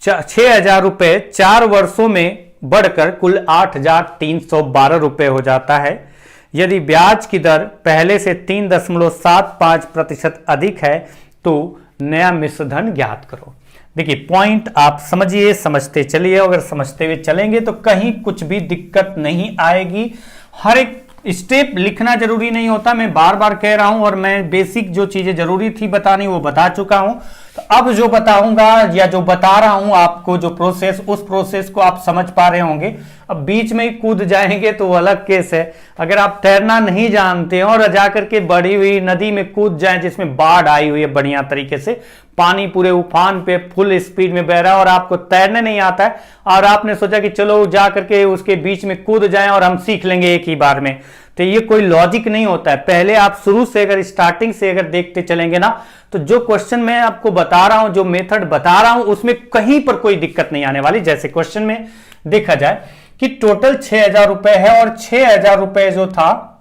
6,000 रुपए 4 वर्षों में बढ़कर कुल 8,312 रुपए हो जाता है। यदि ब्याज की दर पहले से 3.75% अधिक है तो नया मिश्रधन ज्ञात करो। देखिए पॉइंट आप समझिए, समझते चलिए, अगर समझते हुए चलेंगे तो कहीं कुछ भी दिक्कत नहीं आएगी। हर एक स्टेप लिखना जरूरी नहीं होता, मैं बार बार कह रहा हूं, और मैं बेसिक जो चीजें जरूरी थी बतानी वो बता चुका हूं। तो अब जो बताऊंगा या जो बता रहा हूं आपको, जो प्रोसेस, उस प्रोसेस को आप समझ पा रहे होंगे। अब बीच में ही कूद जाएंगे तो अलग केस है। अगर आप तैरना नहीं जानते हैं और जाकर के बढ़ी हुई नदी में कूद जाएं जिसमें बाढ़ आई हुई है बढ़िया तरीके से, पानी पूरे उफान पे फुल स्पीड में बह रहा है और आपको तैरने नहीं आता है, और आपने सोचा कि चलो जा करके उसके बीच में कूद जाएं और हम सीख लेंगे एक ही बार में, तो ये कोई लॉजिक नहीं होता है। पहले आप शुरू से अगर स्टार्टिंग से अगर देखते चलेंगे ना, तो जो क्वेश्चन मैं आपको बता रहा हूं, जो मेथड बता रहा हूं, उसमें कहीं पर कोई दिक्कत नहीं आने वाली। जैसे क्वेश्चन में देखा जाए कि टोटल 6,000 रुपए है और 6,000 रुपए जो था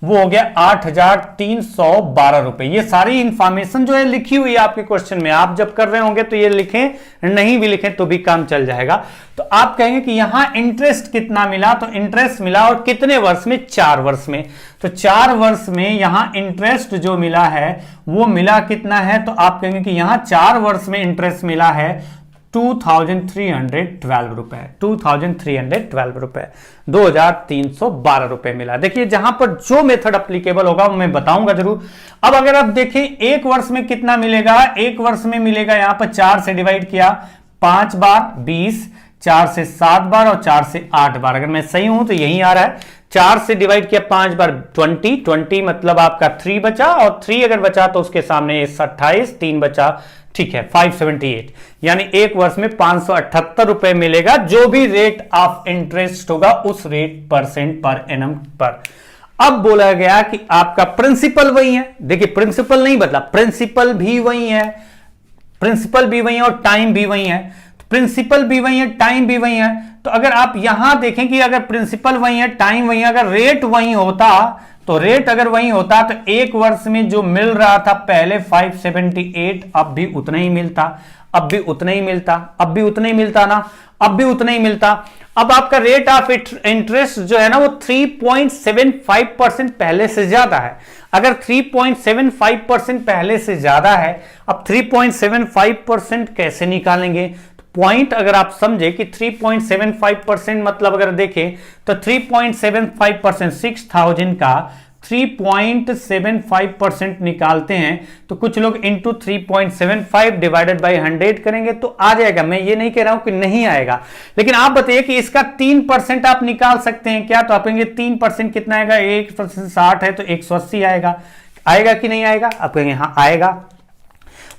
वो हो गया 8,312 रुपए। ये सारी इंफॉर्मेशन जो है लिखी हुई है आपके क्वेश्चन में, आप जब कर रहे होंगे तो ये लिखें, नहीं भी लिखें तो भी काम चल जाएगा। तो आप कहेंगे कि यहां इंटरेस्ट कितना मिला, तो इंटरेस्ट मिला और कितने वर्ष में, 4 वर्ष में। तो 4 वर्ष में यहां इंटरेस्ट जो मिला है वो मिला कितना है, तो आप कहेंगे कि यहां 4 वर्ष में इंटरेस्ट मिला है 2,312 रुपए, 2,312 रुपए, 2,312 रुपए मिला। देखिए जहां पर जो मेथड अप्लीकेबल होगा वो मैं बताऊंगा जरूर। अब अगर आप देखें 1 वर्ष में कितना मिलेगा, 1 वर्ष में मिलेगा यहां पर 4 से डिवाइड किया 5 बार 20, 4 से 7 बार और 4 से 8 बार। अगर मैं सही हूं तो यही आ रहा है। 4 से डिवाइड किया 5 बार 20 मतलब आपका 3 बचा, और 3 अगर बचा तो उसके सामने 28, 3 बचा, ठीक है 578, यानी 1 वर्ष में 578 रुपए मिलेगा। जो भी रेट ऑफ इंटरेस्ट होगा उस रेट परसेंट पर एनम पर। अब बोला गया कि आपका प्रिंसिपल वही है। देखिए प्रिंसिपल नहीं बदला, प्रिंसिपल भी वही है, प्रिंसिपल भी वही है और टाइम भी वही है। प्रिंसिपल भी वही है, टाइम भी वही है। तो अगर आप यहां देखें कि अगर प्रिंसिपल वही है, टाइम वही है, अगर रेट वही होता, तो रेट अगर वही होता तो एक वर्ष में जो मिल रहा था पहले 578, अब भी उतना ही मिलता, अब भी उतना ही मिलता, अब भी उतना ही मिलता ना, अब भी उतना ही मिलता। अब आपका रेट ऑफ इंटरेस्ट जो है ना वो 3.75% पहले से ज्यादा है। अगर 3.75% पहले से ज्यादा है, अब 3.75% कैसे निकालेंगे? पॉइंट अगर आप समझे कि 3.75% मतलब अगर देखें तो 3.75% 6000 का 3.75% निकालते हैं तो कुछ लोग इंटू 3.75 डिवाइडेड बाई 100 करेंगे तो आ जाएगा। मैं ये नहीं कह रहा हूं कि नहीं आएगा, लेकिन आप बताइए कि इसका 3% आप निकाल सकते हैं क्या? तो आप कहेंगे 3% कितना आएगा? 1% 60 है तो 180 आएगा। आएगा कि नहीं आएगा? आप कहेंगे हाँ आएगा।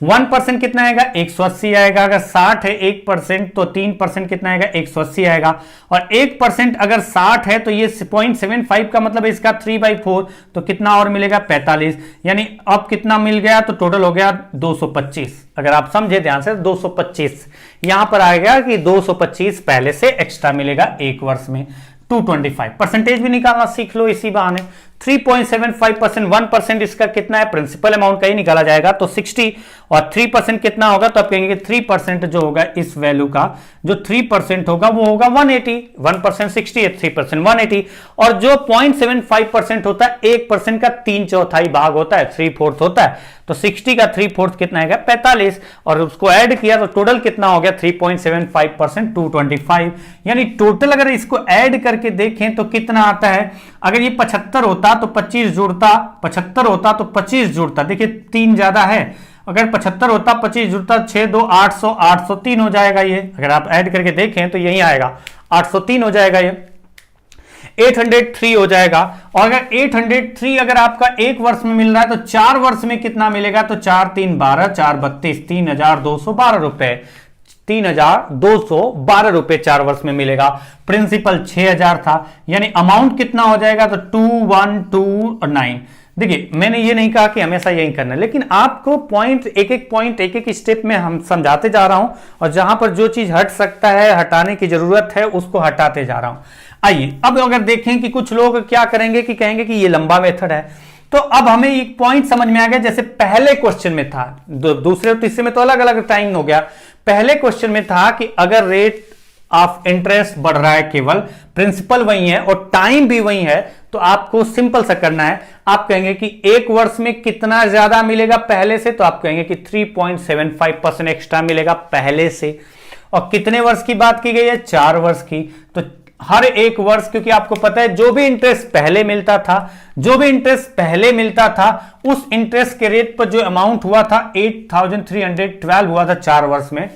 1% कितना आएगा? 180 आएगा। अगर 60 है 1% तो 3% कितना आएगा? 180 आएगा। और 1% अगर 60 है तो ये 0.75 का मतलब इसका 3/4 तो कितना और मिलेगा? 45। यानी अब कितना मिल गया? तो टोटल हो गया 225। अगर आप समझे ध्यान से 225 यहां पर आएगा कि 225 पहले से एक्स्ट्रा मिलेगा एक वर्ष में। 225 परसेंटेज भी निकालना सीख लो इसी बहाने। 3.75%, 1% इसका कितना है? प्रिंसिपल अमाउंट का ही निकाला जाएगा तो 60, और 3% कितना होगा? तो आप कहेंगे 3% जो होगा इस वैल्यू का, जो 3% होगा वो होगा 180। 1% 60 है, 3% 180। और जो 0.75% होता है 1% का 3/4 भाग होता है, 3/4 होता है। तो 60 का 3/4 कितना आएगा? 45। और उसको ऐड किया तो टोटल कितना हो गया? 3.75% 225। यानी टोटल अगर इसको ऐड करके देखें तो कितना आता है? अगर ये 75 होता तो 25 जुड़ता, 75 होता तो 25 जुड़ता। देखिए 3 ज्यादा है, अगर 75 होता 25 जुड़ता, 6 2 800, 803 हो जाएगा ये। अगर आप ऐड करके देखें तो यही आएगा, 803 हो जाएगा ये। 803 हो जाएगा। और अगर 803 अगर आपका एक वर्ष में मिल रहा है तो 4 वर्ष में कितना मिलेगा? तो 4 3 12, 4 32, 3212 रुपए, 3212 रुपए 4 वर्ष में मिलेगा। प्रिंसिपल 6000 था, यानी अमाउंट कितना हो जाएगा? तो 2129। देखिए मैंने ये नहीं कहा कि हमेशा यही करना है, लेकिन आपको पॉइंट एक एक स्टेप में हम समझाते जा रहा हूं, और जहां पर जो चीज हट सकता है, हटाने की जरूरत है, उसको हटाते जा रहा हूं। आइए अब अगर देखें कि कुछ लोग क्या करेंगे कि कहेंगे कि ये लंबा मेथड है, तो अब हमें एक पॉइंट समझ में आ गया। जैसे पहले क्वेश्चन में था, दूसरे और तीसरे में तो अलग अलग टाइम हो गया। पहले क्वेश्चन में था कि अगर रेट ऑफ इंटरेस्ट बढ़ रहा है, केवल प्रिंसिपल वही है और टाइम भी वही है, तो आपको सिंपल सा करना है। आप कहेंगे कि एक वर्ष में कितना ज्यादा मिलेगा पहले से? तो आप कहेंगे कि 3.75% एक्स्ट्रा मिलेगा पहले से। और कितने वर्ष की बात की गई है? 4 वर्ष की। तो हर एक वर्ष, क्योंकि आपको पता है जो भी इंटरेस्ट पहले मिलता था, उस इंटरेस्ट के रेट पर जो अमाउंट हुआ था 8312 हुआ था 4 वर्ष में।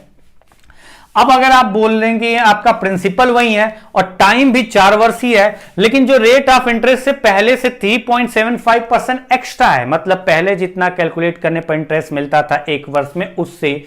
अब अगर आप बोल लेंगे आपका प्रिंसिपल वही है और टाइम भी 4 वर्ष ही है, लेकिन जो रेट ऑफ इंटरेस्ट से पहले से 3.75% एक्स्ट्रा है, मतलब पहले जितना कैलकुलेट करने पर इंटरेस्ट मिलता था एक वर्ष में, उससे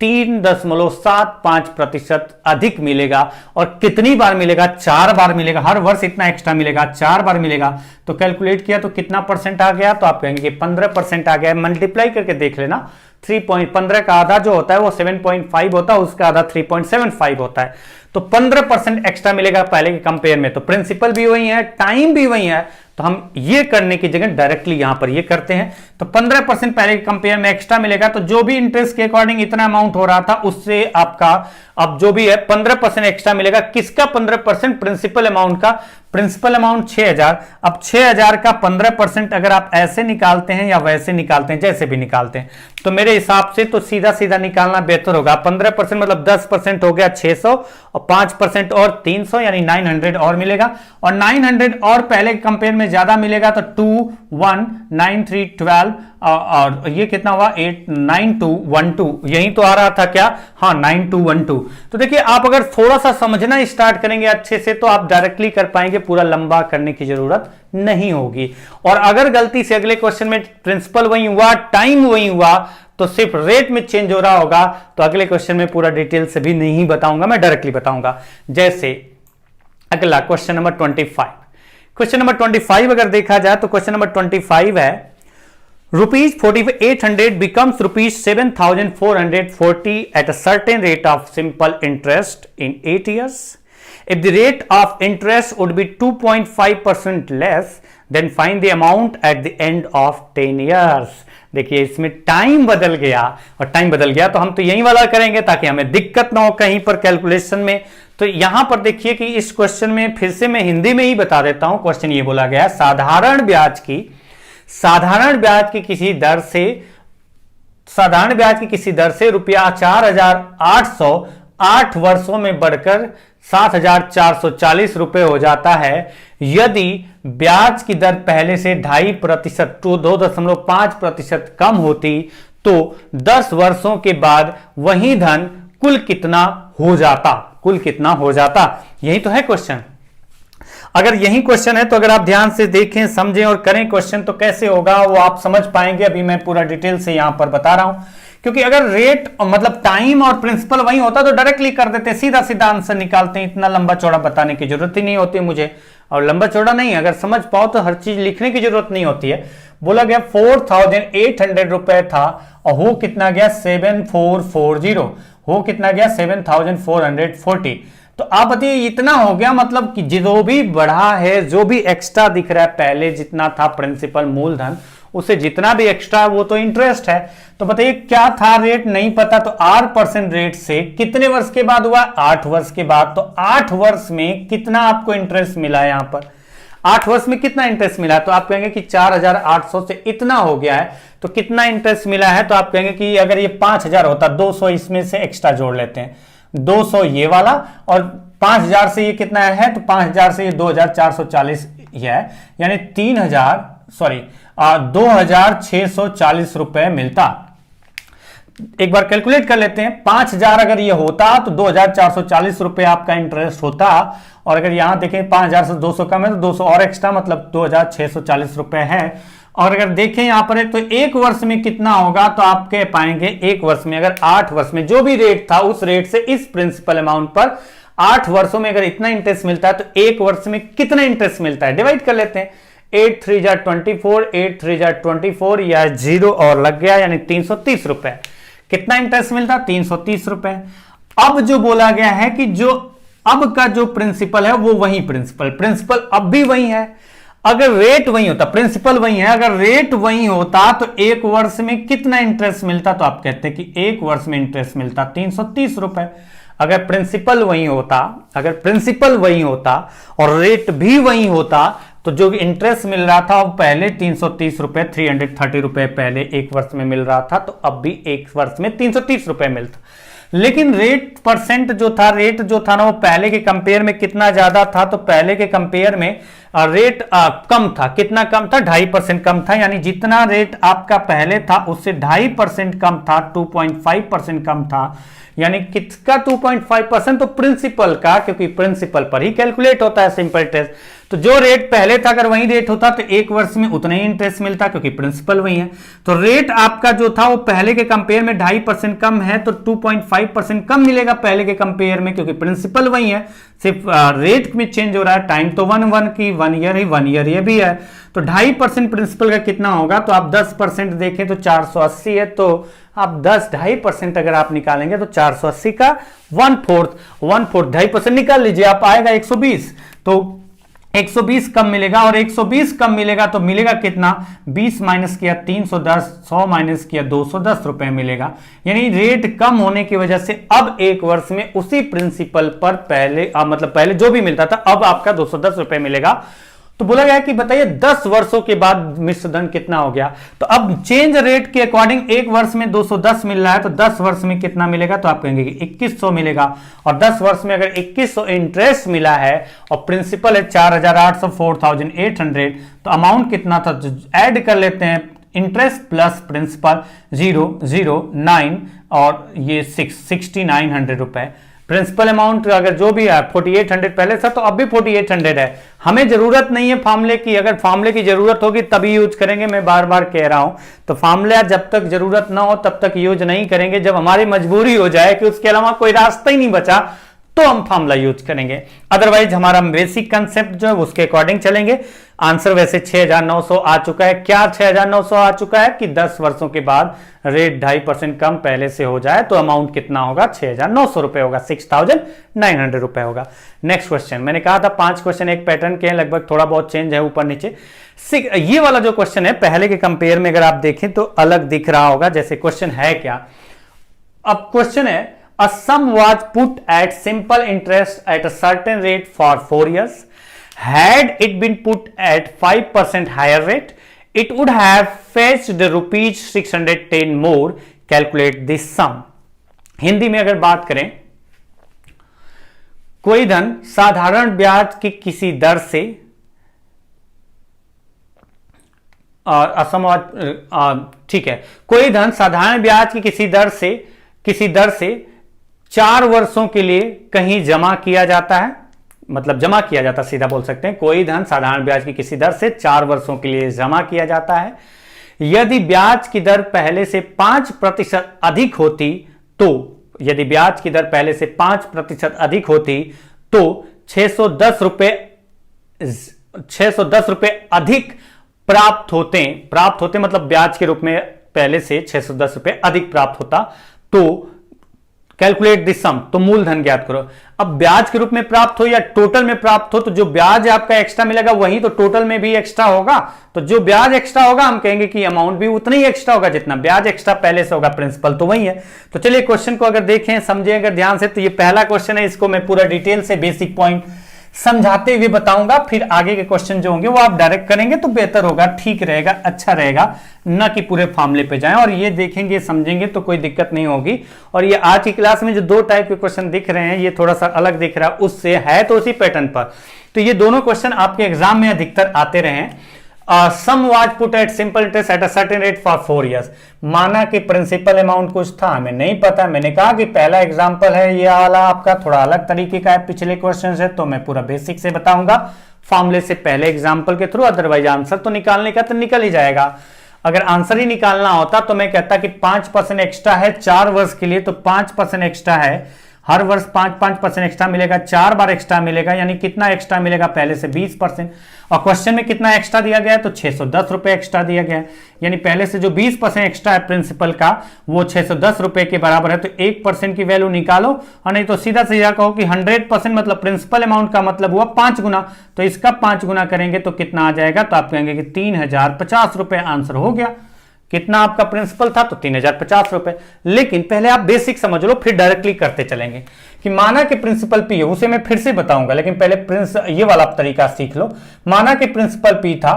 3.75% अधिक मिलेगा। और कितनी बार मिलेगा? 4 बार मिलेगा। हर वर्ष इतना एक्स्ट्रा मिलेगा, 4 बार मिलेगा। तो कैलकुलेट किया तो कितना परसेंट आ गया? तो आप कहेंगे कि 15% आ गया। मल्टीप्लाई करके देख लेना, 3.15 का आधा जो होता है वो 7.5 होता है, उसका आधा 3.75 होता है। तो 15% एक्स्ट्रा मिलेगा पहले के कंपेयर में। तो प्रिंसिपल भी वही है, टाइम भी वही है, तो हम ये करने की जगह डायरेक्टली यहां पर ये करते हैं। तो 15% पहले के कंपेयर में एक्स्ट्रा मिलेगा। तो जो भी इंटरेस्ट के अकॉर्डिंग इतना अमाउंट हो रहा था, उससे आपका अब जो भी है 15% एक्स्ट्रा मिलेगा। किसका 15%? प्रिंसिपल अमाउंट का। Principal amount 6000। अब 6000 का 15% अगर आप ऐसे निकालते हैं या वैसे निकालते हैं, जैसे भी निकालते हैं, तो मेरे हिसाब से तो सीधा सीधा निकालना बेहतर होगा। 15% मतलब 10% हो गया 600, और 5% और 300, यानी 900 और मिलेगा। और 900 और पहले कंपेयर में ज्यादा मिलेगा, तो 219312 और ये कितना हुआ? 89212। यही तो आ रहा था क्या? हाँ 9212। तो देखिए आप अगर थोड़ा सा समझना स्टार्ट करेंगे अच्छे से तो आप डायरेक्टली कर पाएंगे, पूरा लंबा करने की जरूरत नहीं होगी। और अगर गलती से अगले क्वेश्चन में प्रिंसिपल वही हुआ, टाइम वही हुआ, तो सिर्फ रेट में चेंज हो रहा होगा, तो अगले क्वेश्चन में पूरा डिटेल से भी नहीं बताऊंगा, मैं डायरेक्टली बताऊंगा। जैसे अगला क्वेश्चन नंबर 25। क्वेश्चन नंबर 25 अगर देखा जाए तो क्वेश्चन नंबर 25 है, rupees 4800 becomes rupees 7440 at a certain rate of simple interest in 8 years. If the rate of interest would be 2.5% less, then find the amount at the end of 10 years. देखिए इसमें time बदल गया, और time बदल गया तो हम तो यही वाला करेंगे ताकि हमें दिक्कत ना हो कहीं पर कैलकुलेशन में। तो यहां पर देखिए कि इस क्वेश्चन में फिर से मैं हिंदी में ही बता देता हूं। क्वेश्चन ये बोला गया, साधारण ब्याज की किसी दर से रुपया 4,800 8 वर्षों में बढ़कर 7,440 रुपए हो जाता है यदि ब्याज की दर पहले से 2.5% 2.5% कम होती, तो 10 वर्षों के बाद वही धन कुल कितना हो जाता। यही तो है क्वेश्चन। अगर यही क्वेश्चन है तो अगर आप ध्यान से देखें, समझें और करें क्वेश्चन तो कैसे होगा वो आप समझ पाएंगे। अभी मैं पूरा डिटेल से यहां पर बता रहा हूं, क्योंकि अगर रेट मतलब टाइम और प्रिंसिपल वही होता तो डायरेक्टली कर देते, सीधा सीधा आंसर निकालते हैं। इतना लंबा चौड़ा बताने की जरूरत ही नहीं होती मुझे, और लंबा चौड़ा नहीं, अगर समझ पाओ तो हर चीज लिखने की जरूरत नहीं होती है। बोला गया 4,800 रुपए था और हो कितना गया 7,440, हो कितना गया 7,440। तो आप बताइए इतना हो गया, मतलब कि जो भी बढ़ा है, जो भी एक्स्ट्रा दिख रहा है, पहले जितना था प्रिंसिपल मूलधन उससे जितना भी एक्स्ट्रा वो तो इंटरेस्ट है। तो बताइए क्या था रेट, नहीं पता, तो 8% रेट से कितने वर्ष के बाद हुआ, 8 वर्ष के बाद। तो 8 वर्ष में कितना आपको इंटरेस्ट मिला है, यहां पर 8 वर्ष में कितना इंटरेस्ट मिला है, तो आप कहेंगे कि 4,800 से इतना हो गया है, तो कितना इंटरेस्ट मिला है, तो आप कहेंगे कि अगर ये 5,000 होता, 200 इसमें से एक्स्ट्रा जोड़ लेते हैं, 200 ये वाला, और 5,000 से ये कितना है, तो 5,000 से ये 2,440 है, यानी 2,640 रुपए मिलता। एक बार कैलकुलेट कर लेते हैं, 5,000 अगर ये होता तो 2,440 रुपए आपका इंटरेस्ट होता, और अगर यहां देखें 5,000 से 200 कम है तो 200 और एक्स्ट्रा, मतलब 2,640 रुपए है। और अगर देखें यहां पर है तो एक वर्ष में कितना होगा, तो आप कह पाएंगे एक वर्ष में अगर 8 वर्ष में जो भी रेट था उस रेट से इस प्रिंसिपल अमाउंट पर 8 वर्षों में अगर इतना इंटरेस्ट मिलता है तो एक वर्ष में कितना इंटरेस्ट मिलता है, डिवाइड कर लेते हैं। 8 3 जा 24, 8 3 जा 24, या 0 और लग गया, यानी 330 रुपए। कितना इंटरेस्ट मिलता, 330 रुपए। अब जो बोला गया है कि जो अब का जो प्रिंसिपल है वो वही प्रिंसिपल अब भी वही है। अगर रेट वही होता, प्रिंसिपल वही है, अगर रेट वही होता तो एक वर्ष में कितना इंटरेस्ट मिलता, तो आप कहते हैं कि एक वर्ष में इंटरेस्ट मिलता 330 रुपए। अगर प्रिंसिपल वही होता और रेट भी वही होता तो जो इंटरेस्ट मिल रहा था वो पहले 330 रुपए 330 रुपए पहले एक वर्ष में मिल रहा था, तो अब भी एक वर्ष में 330 रुपए मिलता। लेकिन रेट जो था ना वो पहले के कंपेयर में कितना ज्यादा था, तो पहले के कंपेयर में रेट कम था। कितना कम था, 2.5% कम था, यानी जितना रेट आपका पहले था उससे 2.5% कम था, 2.5% कम था। यानी किसका 2.5%, तो प्रिंसिपल का, क्योंकि प्रिंसिपल पर ही कैलकुलेट होता है सिंपल इंटरेस्ट। तो जो रेट पहले था अगर वही रेट होता तो एक वर्ष में उतना ही इंटरेस्ट मिलता, क्योंकि प्रिंसिपल वही है। तो रेट आपका जो था वो पहले के कंपेयर में 2.5% कम है, तो 2.5% कम मिलेगा पहले के कंपेयर में, क्योंकि प्रिंसिपल वही है, सिर्फ रेट में चेंज हो रहा है। टाइम तो 1 ईयर ये भी है। तो 2.5% प्रिंसिपल का कितना होगा, तो आप 10% देखें तो 480 है, तो आप 2.5% अगर आप निकालेंगे तो 480 का 1/4 2.5% निकाल लीजिए, आप आएगा 120। तो 120 कम मिलेगा, और 120 कम मिलेगा तो मिलेगा कितना, 20 माइनस किया 310, 100 माइनस किया 210 रुपए मिलेगा। यानी रेट कम होने की वजह से अब एक वर्ष में उसी प्रिंसिपल पर पहले जो भी मिलता था अब आपका 210 रुपए मिलेगा। तो बोला गया कि बताइए 10 वर्षों के बाद मिश्र धन कितना हो गया। तो अब चेंज रेट के अकॉर्डिंग एक वर्ष में 210 मिल रहा है, तो 10 वर्ष में कितना मिलेगा, तो आप कहेंगे कि 2100 मिलेगा। और 10 वर्ष में अगर 2100 इंटरेस्ट मिला है और प्रिंसिपल है 4,800 4,800, तो अमाउंट कितना था, ऐड कर लेते हैं, इंटरेस्ट प्लस प्रिंसिपल 009 और ये 6,900 रुपए। प्रिंसिपल अमाउंट अगर जो भी है 4800 पहले था, तो अब भी 4800 है। हमें जरूरत नहीं है फार्मूले की, अगर फार्मूले की जरूरत होगी तभी यूज करेंगे, मैं बार बार कह रहा हूं। तो फार्मूला जब तक जरूरत ना हो तब तक यूज नहीं करेंगे, जब हमारी मजबूरी हो जाए कि उसके अलावा कोई रास्ता ही नहीं बचा तो हम फॉर्मूला यूज करेंगे, अदरवाइज हमारा बेसिक कंसेप्ट जो है उसके अकॉर्डिंग चलेंगे। आंसर वैसे 6,900 आ चुका है। क्या 6,900 आ चुका है कि 10 वर्षों के बाद रेट 2.5% कम पहले से हो जाए तो अमाउंट कितना होगा, 6,900 रुपए होगा, 6,900 रुपए होगा। नेक्स्ट क्वेश्चन, मैंने कहा था 5 क्वेश्चन एक पैटर्न के हैं, लगभग थोड़ा बहुत चेंज है ऊपर नीचे। ये वाला जो क्वेश्चन है पहले के कंपेयर में अगर आप देखें तो अलग दिख रहा होगा। जैसे क्वेश्चन है क्या, अब क्वेश्चन है a sum was put at simple interest at a certain rate for 4 years. Had it been put at 5% higher rate, it would have fetched rupees 610 more. Calculate this sum. Hindi में अगर बात करें, कोई धन साधारण ब्याज की किसी दर से ठीक है, कोई धन साधारण ब्याज की किसी दर से 4 वर्षों के लिए कहीं जमा किया जाता है, मतलब जमा किया जाता, सीधा बोल सकते हैं, कोई धन साधारण ब्याज की किसी दर से 4 वर्षों के लिए जमा किया जाता है। यदि ब्याज की दर पहले से 5% अधिक होती तो, यदि ब्याज की दर पहले से 5% अधिक होती तो 610 रुपए अधिक प्राप्त होते मतलब ब्याज के रूप में पहले से 610 रुपए अधिक प्राप्त होता। तो कैलकुलेट दिस सम, तो मूलधन ज्ञात करो। अब ब्याज के रूप में प्राप्त हो या टोटल में प्राप्त हो, तो जो ब्याज आपका एक्स्ट्रा मिलेगा वही तो टोटल में भी एक्स्ट्रा होगा। तो जो ब्याज एक्स्ट्रा होगा हम कहेंगे कि अमाउंट भी उतना ही एक्स्ट्रा होगा जितना ब्याज एक्स्ट्रा पहले से होगा, प्रिंसिपल तो वही है। तो चलिए क्वेश्चन को अगर देखें, समझें अगर ध्यान से, तो ये पहला क्वेश्चन है, इसको मैं पूरा डिटेल से बेसिक पॉइंट समझाते हुए बताऊंगा, फिर आगे के क्वेश्चन जो होंगे वो आप डायरेक्ट करेंगे तो बेहतर होगा, ठीक रहेगा, अच्छा रहेगा, न कि पूरे फॉर्मूले पे जाएं। और ये देखेंगे समझेंगे तो कोई दिक्कत नहीं होगी। और ये आज की क्लास में जो 2 टाइप के क्वेश्चन दिख रहे हैं, ये थोड़ा सा अलग दिख रहा है उससे, है तो उसी पैटर्न पर। तो ये दोनों क्वेश्चन आपके एग्जाम में अधिकतर आते रहे हैं। Sum was put at simple interest at a certain rate for 4 years. माना कि प्रिंसिपल अमाउंट कुछ था, हमें नहीं पता। मैंने कहा कि पहला एग्जांपल है ये वाला, आपका थोड़ा अलग तरीके का है पिछले क्वेश्चन से, तो मैं पूरा बेसिक से बताऊंगा फॉर्मूले से पहले एग्जांपल के थ्रू। अदरवाइज आंसर तो निकालने का तो निकल ही जाएगा। अगर आंसर ही निकालना होता तो मैं कहता कि 5% एक्स्ट्रा है 4 वर्ष के लिए, तो 5% एक्स्ट्रा है, हर वर्ष 5% एक्स्ट्रा मिलेगा, 4 बार एक्स्ट्रा मिलेगा, यानी कितना एक्स्ट्रा मिलेगा, पहले से 20%। और क्वेश्चन में कितना एक्स्ट्रा दिया गया है, तो 610 रुपए एक्स्ट्रा दिया गया है, यानी पहले से जो 20% एक्स्ट्रा है प्रिंसिपल का वो 610 रुपए के बराबर है। तो 1% की वैल्यू निकालो, और नहीं तो सीधा सीधा कहो कि 100% मतलब प्रिंसिपल अमाउंट का मतलब हुआ 5 गुना, तो इसका 5 गुना करेंगे तो कितना आ जाएगा, तो आप कहेंगे कि 3050 रुपए आंसर हो गया। कितना आपका प्रिंसिपल था, तो 3050 रुपए। लेकिन पहले आप बेसिक समझ लो, फिर डायरेक्टली करते चलेंगे। कि माना कि प्रिंसिपल पी है, उसे मैं फिर से बताऊंगा, लेकिन पहले ये वाला तरीका सीख लो। माना कि प्रिंसिपल पी था,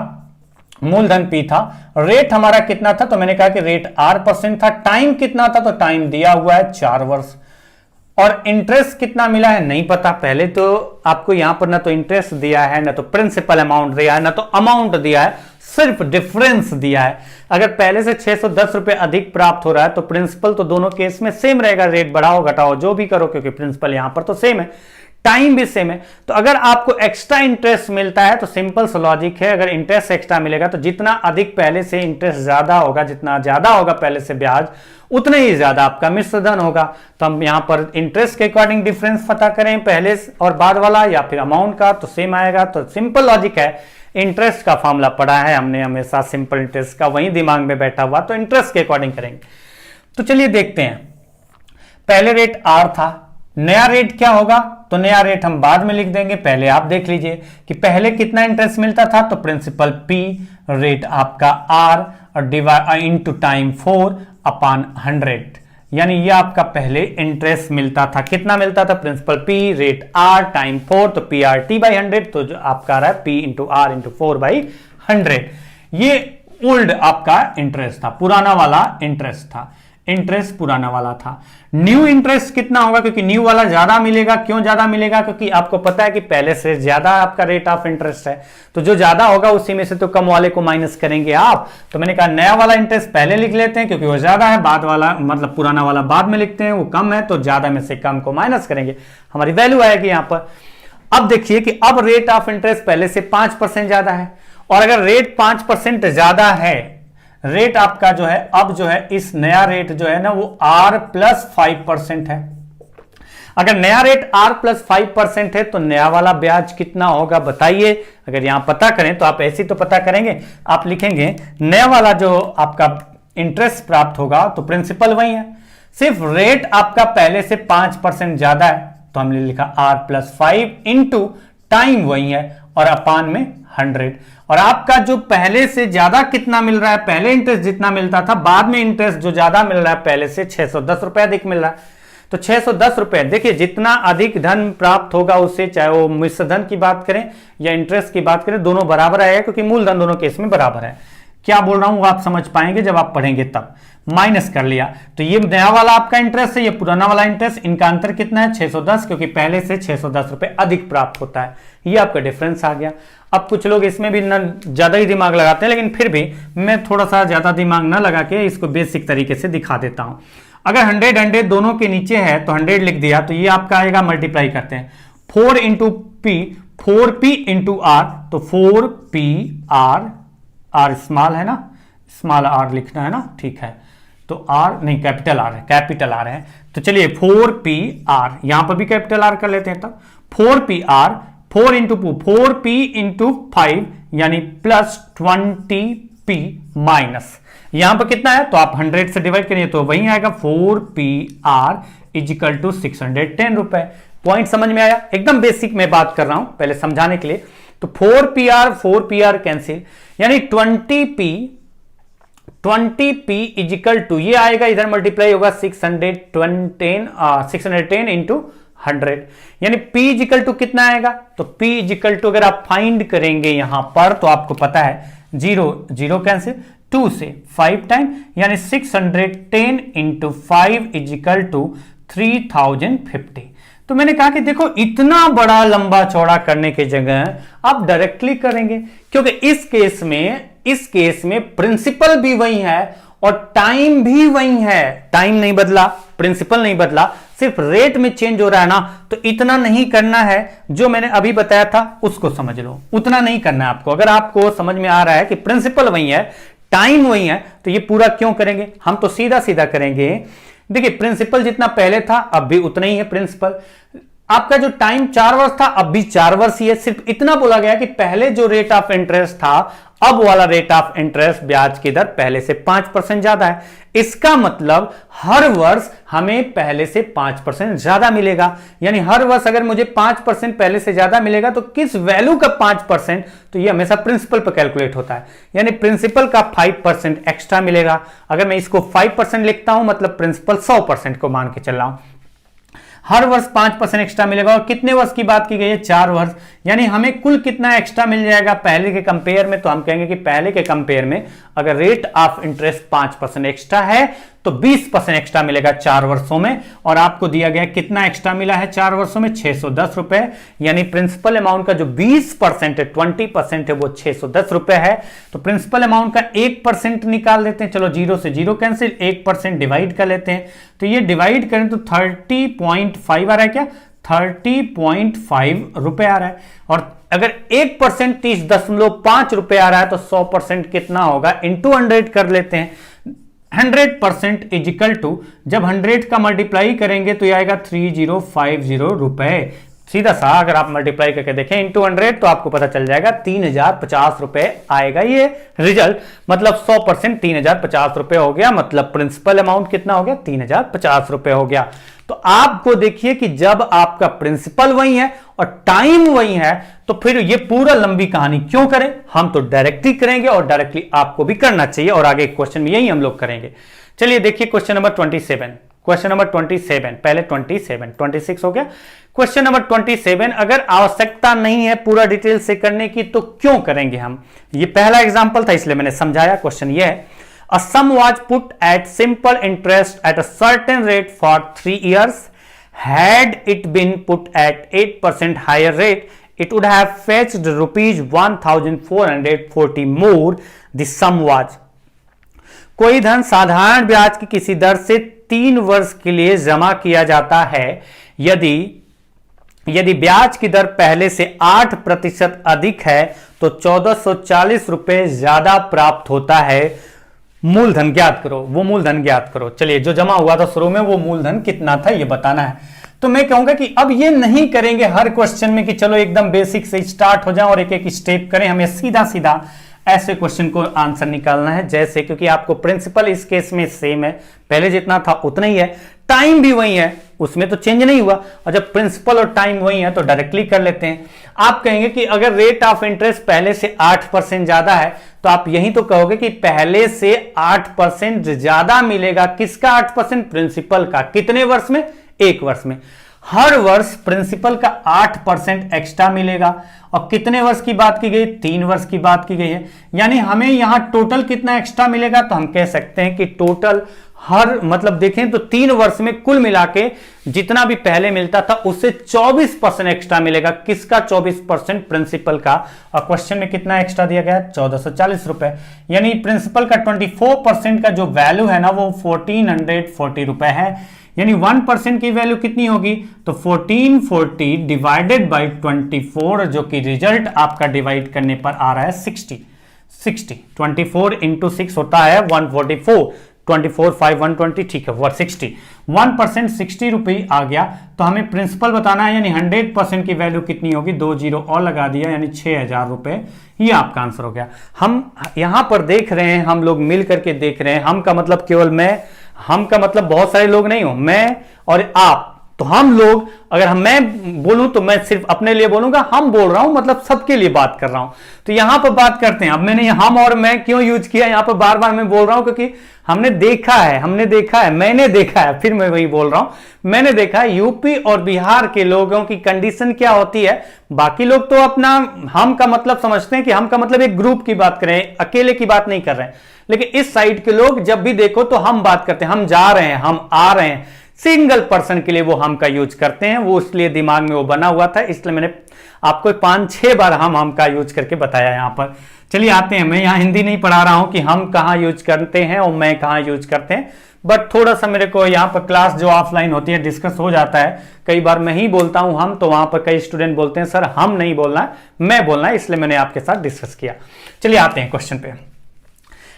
मूलधन पी था, रेट हमारा कितना था, तो मैंने कहा कि रेट 8% था। टाइम कितना था, तो टाइम दिया हुआ है 4 वर्ष। और इंटरेस्ट कितना मिला है नहीं पता, पहले तो आपको यहां पर ना तो इंटरेस्ट दिया है, ना तो प्रिंसिपल अमाउंट दिया है, ना तो अमाउंट दिया है, सिर्फ डिफरेंस दिया है। अगर पहले से 610 रुपए अधिक प्राप्त हो रहा है तो प्रिंसिपल तो दोनों केस में सेम रहेगा, रेट बढ़ाओ घटाओ जो भी करो, क्योंकि प्रिंसिपल यहां पर तो सेम है, टाइम भी सेम है। तो अगर आपको एक्स्ट्रा इंटरेस्ट मिलता है तो सिंपल सा लॉजिक है, अगर इंटरेस्ट एक्स्ट्रा मिलेगा तो जितना अधिक पहले से इंटरेस्ट ज्यादा होगा, जितना ज्यादा होगा पहले से ब्याज, उतना ही ज्यादा आपका मिश्र धन होगा। तो हम यहां पर इंटरेस्ट के अकॉर्डिंग डिफरेंस पता करें, पहले और बाद वाला या फिर अमाउंट का, तो सेम आएगा। तो सिंपल लॉजिक है, इंटरेस्ट का फॉर्मूला पढ़ा है हमने हमेशा, सिंपल इंटरेस्ट का वही दिमाग में बैठा हुआ, तो इंटरेस्ट के अकॉर्डिंग करेंगे। तो चलिए देखते हैं, पहले रेट आर था, नया रेट क्या होगा, तो नया रेट हम बाद में लिख देंगे, पहले आप देख लीजिए कि पहले कितना इंटरेस्ट मिलता था, तो प्रिंसिपल पी, रेट आपका आर, और डिवाइड इनटू टाइम 4/100, यानी ये आपका पहले इंटरेस्ट मिलता था। कितना मिलता था, principal P, rate R, time 4, तो पी आर टी बाई 100, तो जो आपका आ रहा है पी इंटू आर इंटू 4/100। ये ओल्ड आपका इंटरेस्ट था, पुराना वाला इंटरेस्ट था, इंटरेस्ट पुराना वाला था। न्यू इंटरेस्ट कितना होगा, क्योंकि न्यू वाला ज्यादा मिलेगा। क्यों ज्यादा मिलेगा, क्योंकि आपको पता है कि पहले से ज्यादा आपका रेट ऑफ इंटरेस्ट है, तो जो ज्यादा होगा उसी में से तो कम वाले को माइनस करेंगे आप। तो मैंने कहा नया वाला इंटरेस्ट पहले लिख लेते हैं क्योंकि वो ज्यादा है, बाद वाला मतलब पुराना वाला बाद में लिखते हैं, वो कम है, तो ज्यादा में से कम को माइनस करेंगे, हमारी वैल्यू आएगी यहां पर। अब देखिए कि अब रेट ऑफ इंटरेस्ट पहले से 5% ज्यादा है, और अगर रेट 5% ज्यादा है, रेट आपका जो है अब जो है इस नया रेट जो है ना वो R + 5% है। अगर नया रेट R प्लस 5% है तो नया वाला ब्याज कितना होगा बताइए। अगर यहां पता करें तो आप ऐसे तो पता करेंगे, आप लिखेंगे नया वाला जो आपका इंटरेस्ट प्राप्त होगा तो प्रिंसिपल वही है, सिर्फ रेट आपका पहले से 5% ज्यादा है तो हमने लिखा R प्लस 5 इंटू टाइम वही है और अपान में 100। और आपका जो पहले से ज्यादा कितना मिल रहा है, पहले इंटरेस्ट जितना मिलता था, बाद में इंटरेस्ट जो ज्यादा मिल रहा है पहले से 610 रुपए अधिक मिल रहा है। तो 610 रुपए, देखिए जितना अधिक धन प्राप्त होगा उससे, चाहे वो मिश्र धन की बात करें या इंटरेस्ट की बात करें, दोनों बराबर आएगा क्योंकि मूलधन दोनों केस में बराबर है। क्या बोल रहा हूं वो आप समझ पाएंगे जब आप पढ़ेंगे तब। माइनस कर लिया तो ये नया वाला आपका इंटरेस्ट है, ये पुराना वाला इंटरेस्ट, इनका अंतर कितना है 610, क्योंकि पहले से 610 रुपए अधिक प्राप्त होता है। ये आपका डिफरेंस आ गया। अब कुछ लोग इसमें भी न ज्यादा ही दिमाग लगाते हैं, लेकिन फिर भी मैं थोड़ा सा ज्यादा दिमाग ना लगा के इसको बेसिक तरीके से दिखा देता हूं। अगर 100 दोनों के नीचे है तो 100 लिख दिया तो ये आपका आएगा, मल्टीप्लाई करते हैं 4 into P, 4p into are, तो 4p आर स्मॉल है ना, स्मॉल आर लिखना है ना, ठीक है। तो आर नहीं, कैपिटल आर है, कैपिटल आर है। तो चलिए 4p आर, यहां पर भी कैपिटल आर कर लेते हैं तब 4p are, 4 into 4p into 5 यानी प्लस 20p माइनस, यहां पर कितना है तो आप 100 से डिवाइड करिए तो वही आएगा 4p आर इजिकल टू 610 रुपए। पॉइंट समझ में आया? एकदम बेसिक में बात कर रहा हूं पहले समझाने के लिए। तो 4p आर कैंसिल, यानी 20p इजिकल टू, ये आएगा इधर मल्टीप्लाई होगा 610 इंटू 100, यानी p इजिकल टू कितना आएगा तो p इजिकल टू अगर आप फाइंड करेंगे यहां पर तो आपको पता है 0 कैंसिल, 2 से 5 टाइम यानी 610 इंटू 5 इजिकल टू 3050। तो मैंने कहा कि देखो इतना बड़ा लंबा चौड़ा करने की जगह आप डायरेक्टली करेंगे, क्योंकि इस केस में प्रिंसिपल भी वही है और टाइम भी वही है। टाइम नहीं बदला, प्रिंसिपल नहीं बदला, सिर्फ रेट में चेंज हो रहा है ना। तो इतना नहीं करना है, जो मैंने अभी बताया था उसको समझ लो, उतना नहीं करना है आपको। अगर आपको समझ में आ रहा है कि प्रिंसिपल वही है, टाइम वही है, तो ये पूरा क्यों करेंगे, हम तो सीधा सीधा करेंगे। देखिए प्रिंसिपल जितना पहले था अब भी उतना ही है प्रिंसिपल। आपका जो टाइम 4 वर्ष था अब भी 4 वर्ष ही है, सिर्फ इतना बोला गया कि पहले जो रेट ऑफ इंटरेस्ट था अब वाला रेट ऑफ इंटरेस्ट ब्याज की दर पहले से 5% ज्यादा है। इसका मतलब हर वर्ष हमें पहले से 5% ज्यादा मिलेगा, यानी हर वर्ष अगर मुझे 5% पहले से ज्यादा मिलेगा तो किस वैल्यू का 5%, तो ये हमेशा प्रिंसिपल पर कैलकुलेट होता है, यानी प्रिंसिपल का 5% एक्स्ट्रा मिलेगा। अगर मैं इसको 5% लिखता हूं मतलब प्रिंसिपल 100% को मान के चल रहा हूं, हर वर्ष 5% एक्स्ट्रा मिलेगा। और कितने वर्ष की बात की गई है 4 वर्ष, यानी हमें कुल कितना एक्स्ट्रा मिल जाएगा पहले के कंपेयर में। तो हम कहेंगे कि पहले के कंपेयर में अगर रेट ऑफ इंटरेस्ट 5% एक्स्ट्रा है तो 20% एक्स्ट्रा मिलेगा 4 वर्षों में। और आपको दिया गया कितना एक्स्ट्रा मिला है 4 वर्षों में 610 रुपए, यानी प्रिंसिपल अमाउंट का जो 20% है 20% है वो 610 रुपए है। तो प्रिंसिपल अमाउंट का 1% निकाल लेते हैं, चलो 0 से 0 कैंसिल, 1% डिवाइड कर लेते हैं। तो ये डिवाइड करें तो 30.5 आ रहा है, क्या 30.5 रुपए आ रहा है। और अगर 1% 30.5 रुपए आ रहा है तो 100% कितना होगा इंटू 100 कर लेते हैं। 100% इजिकल टू, जब 100 का मल्टीप्लाई करेंगे तो ये आएगा 3050 रुपए। सीधा सा अगर आप मल्टीप्लाई करके देखें इंटू 100 तो आपको पता चल जाएगा 3050 रुपए आएगा ये रिजल्ट। मतलब 100% 3050 रुपए हो गया, मतलब प्रिंसिपल अमाउंट कितना हो गया 3050 रुपए हो गया। तो आपको देखिए कि जब आपका प्रिंसिपल वही है और टाइम वही है तो फिर ये पूरा लंबी कहानी क्यों करें, हम तो डायरेक्टली करेंगे और डायरेक्टली आपको भी करना चाहिए। और आगे क्वेश्चन में यही हम लोग करेंगे। चलिए देखिए क्वेश्चन नंबर 27, क्वेश्चन नंबर 27, पहले 27, 26 हो गया। क्वेश्चन नंबर 27, अगर आवश्यकता नहीं है पूरा डिटेल से करने की तो क्यों करेंगे हम। ये पहला एग्जांपल था इसलिए मैंने समझाया। क्वेश्चन ये है, a sum was put at simple interest at a certain rate for 3 years. Had it been put at 8% higher rate, it would have fetched rupees 1440 more. The sum was, कोई धन साधारण ब्याज की किसी दर से 3 वर्ष के लिए जमा किया जाता है। यदि ब्याज की दर पहले से 8% अधिक है तो 1440 रुपए ज्यादा प्राप्त होता है। मूलधन ज्ञात करो, वो मूलधन ज्ञात करो। चलिए जो जमा हुआ था शुरू में वो मूलधन कितना था ये बताना है। तो मैं कहूंगा कि अब ये नहीं करेंगे हर क्वेश्चन में कि चलो एकदम बेसिक से स्टार्ट हो जाए और एक एक स्टेप करें, हमें सीधा सीधा ऐसे क्वेश्चन को आंसर निकालना है। जैसे क्योंकि आपको प्रिंसिपल इस केस में सेम है, पहले जितना था उतना ही है, टाइम भी वही है, उसमें तो चेंज नहीं हुआ, और जब प्रिंसिपल और टाइम वही है तो डायरेक्टली कर लेते हैं। आप कहेंगे कि अगर रेट ऑफ इंटरेस्ट पहले से 8% ज्यादा है तो आप यही तो कहोगे कि पहले से 8% ज्यादा मिलेगा। किसका 8%? प्रिंसिपल का। कितने वर्ष में? 1 वर्ष में। हर वर्ष प्रिंसिपल का 8% एक्स्ट्रा मिलेगा। और कितने वर्ष की बात की गई? 3 वर्ष की बात की गई है। यानी हमें यहां टोटल कितना एक्स्ट्रा मिलेगा? तो हम कह सकते हैं कि टोटल हर मतलब देखें तो 3 वर्ष में कुल मिला के जितना भी पहले मिलता था उससे 24% एक्स्ट्रा मिलेगा। किसका? 24% प्रिंसिपल का। और क्वेश्चन में कितना एक्स्ट्रा दिया गया? 1440 रुपए। यानी प्रिंसिपल का 24% का जो वैल्यू है ना वो 1440 रुपए है। यानी 1% की वैल्यू कितनी होगी? तो 1440 डिवाइडेड बाई 24, जो कि रिजल्ट आपका डिवाइड करने पर आ रहा है 60। 24 इंटू 6 होता है 144, 24 5 120, ठीक है, 60। 1% 60 रुपये आ गया। तो हमें प्रिंसिपल बताना है, यानी 100% की वैल्यू कितनी होगी? 2 जीरो और लगा दिया, यानी 6000 रुपए। ये आपका आंसर हो गया। हम यहां पर देख रहे हैं, हम लोग मिल करके देख रहे हैं। हम का मतलब केवल मैं, हम का मतलब बहुत सारे लोग नहीं हो, मैं और आप। तो हम लोग, अगर मैं बोलूं तो मैं सिर्फ अपने लिए बोलूंगा, हम बोल रहा हूं मतलब सबके लिए बात कर रहा हूं। तो यहां पर बात करते हैं। अब मैंने हम और मैं क्यों यूज किया यहां पर बार बार मैं बोल रहा हूं? क्योंकि हमने देखा है, मैंने देखा है, फिर मैं वही बोल रहा हूं। मैंने देखा है यूपी और बिहार के लोगों की कंडीशन क्या होती है। बाकी लोग तो अपना हम का मतलब समझते हैं कि हम का मतलब एक ग्रुप की बात करें, अकेले की बात नहीं कर रहे हैं। लेकिन इस साइड के लोग जब भी देखो तो हम बात करते हैं, हम जा रहे हैं, हम आ रहे हैं, सिंगल पर्सन के लिए वो हम का यूज करते हैं। वो इसलिए दिमाग में वो बना हुआ था, इसलिए मैंने आपको 5-6 बार हम का यूज करके बताया यहां पर। चलिए आते हैं, मैं यहां हिंदी नहीं पढ़ा रहा हूं कि हम कहां यूज करते हैं और मैं कहां यूज करते हैं, बट थोड़ा सा मेरे को यहां पर क्लास जो ऑफलाइन होती है डिस्कस हो जाता है। कई बार मैं ही बोलता हूं हम, तो वहां पर कई स्टूडेंट बोलते हैं सर हम नहीं बोलना है, मैं बोलना है, इसलिए मैंने आपके साथ डिस्कस किया। चलिए आते हैं क्वेश्चन पे।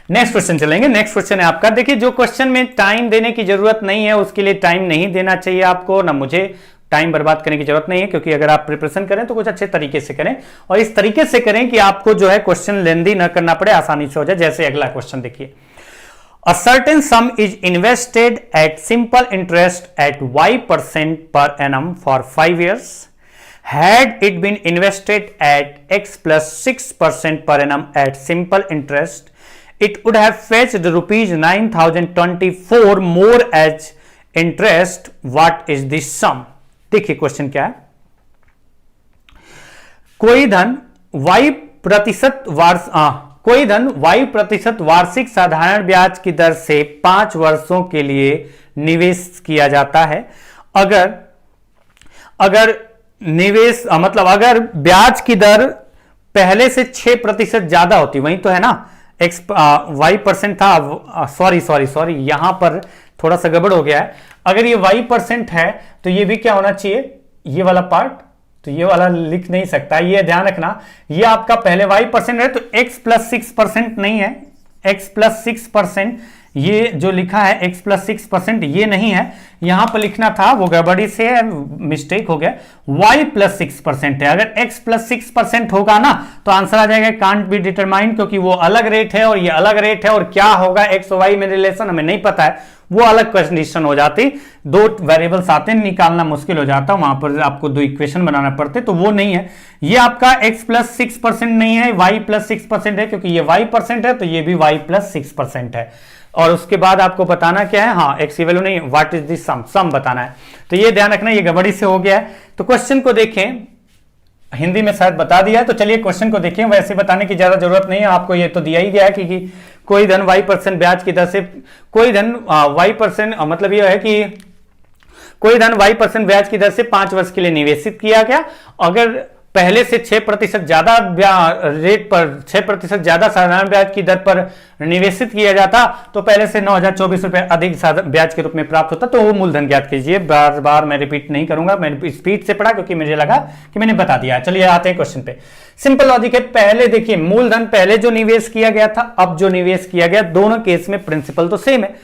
नेक्स्ट क्वेश्चन चलेंगे। नेक्स्ट क्वेश्चन है आपका, देखिए जो क्वेश्चन में टाइम देने की जरूरत नहीं है उसके लिए टाइम नहीं देना चाहिए आपको, ना मुझे टाइम बर्बाद करने की जरूरत नहीं है। क्योंकि अगर आप प्रिपरेशन करें तो कुछ अच्छे तरीके से करें, और इस तरीके से करें कि आपको जो है क्वेश्चन लेंदी ना करना पड़े, आसानी से हो जाए। जैसे अगला क्वेश्चन देखिए, a certain some is invested at simple interest eight y% per annum for 5 years. Had it been invested at x plus 6% per annum at simple interest, it would have fetched rupees 9024 more as interest. What is the sum? देखिए question क्या है। कोई धन y प्रतिशत वार्षिक साधारण ब्याज की दर से 5 वर्षों के लिए निवेश किया जाता है। अगर निवेश मतलब अगर ब्याज की दर पहले से 6% ज्यादा होती, वही तो है ना, y% था, सॉरी यहां पर थोड़ा सा गड़बड़ हो गया है। अगर ये y% है तो ये भी क्या होना चाहिए, ये वाला पार्ट, तो ये वाला लिख नहीं सकता, ये ध्यान रखना। ये आपका पहले y% है तो x plus 6% नहीं है, x plus 6%, ये जो लिखा है x plus 6% ये नहीं है, यहां पर लिखना था, वो गड़बड़ी से मिस्टेक हो गया, y plus 6% है। अगर x plus 6% होगा ना तो आंसर आ जाएगा कांट बी डिटरमाइंड, क्योंकि वो अलग रेट है और ये अलग रेट है, और क्या होगा x और y में रिलेशन हमें नहीं पता है, वो अलग कंडीशन हो जाती। 2 वेरिएबल्स आते हैं, निकालना मुश्किल हो जाता, वहां पर आपको 2 इक्वेशन बनाना पड़ते, तो वो नहीं है। ये आपका x plus 6% नहीं है, y plus 6% है, क्योंकि ये y% है तो ये भी y plus 6% है। और उसके बाद आपको बताना क्या है, हाँ x की वैल्यू नहीं, व्हाट इज द सम बताना है। तो ये ध्यान रखना, ये गड़बड़ी से हो गया है। तो क्वेश्चन को देखें, हिंदी में शायद बता दिया है, तो चलिए क्वेश्चन को देखें। वैसे बताने की ज्यादा जरूरत नहीं है, आपको ये तो दिया ही गया है कि कोई धन y% ब्याज की दर से, कोई धन y% मतलब ये है कि कोई धन y% ब्याज की दर से 5 वर्ष के लिए निवेशित किया गया। अगर पहले से 6% ज्यादा रेट पर 6% ज्यादा साधारण ब्याज की दर पर निवेशित किया जाता तो पहले से 9024 रुपए अधिक ब्याज के रूप में प्राप्त होता, तो वो मूलधन ज्ञात कीजिए। बार बार मैं रिपीट नहीं करूंगा, मैंने स्पीड से पढ़ा क्योंकि मुझे लगा कि मैंने बता दिया। चलिए आते हैं क्वेश्चन पे। सिंपल लॉजिक है। पहले देखिए मूलधन पहले जो निवेश किया गया था, अब जो निवेश किया गया, दोनों केस में प्रिंसिपल तो सेम है।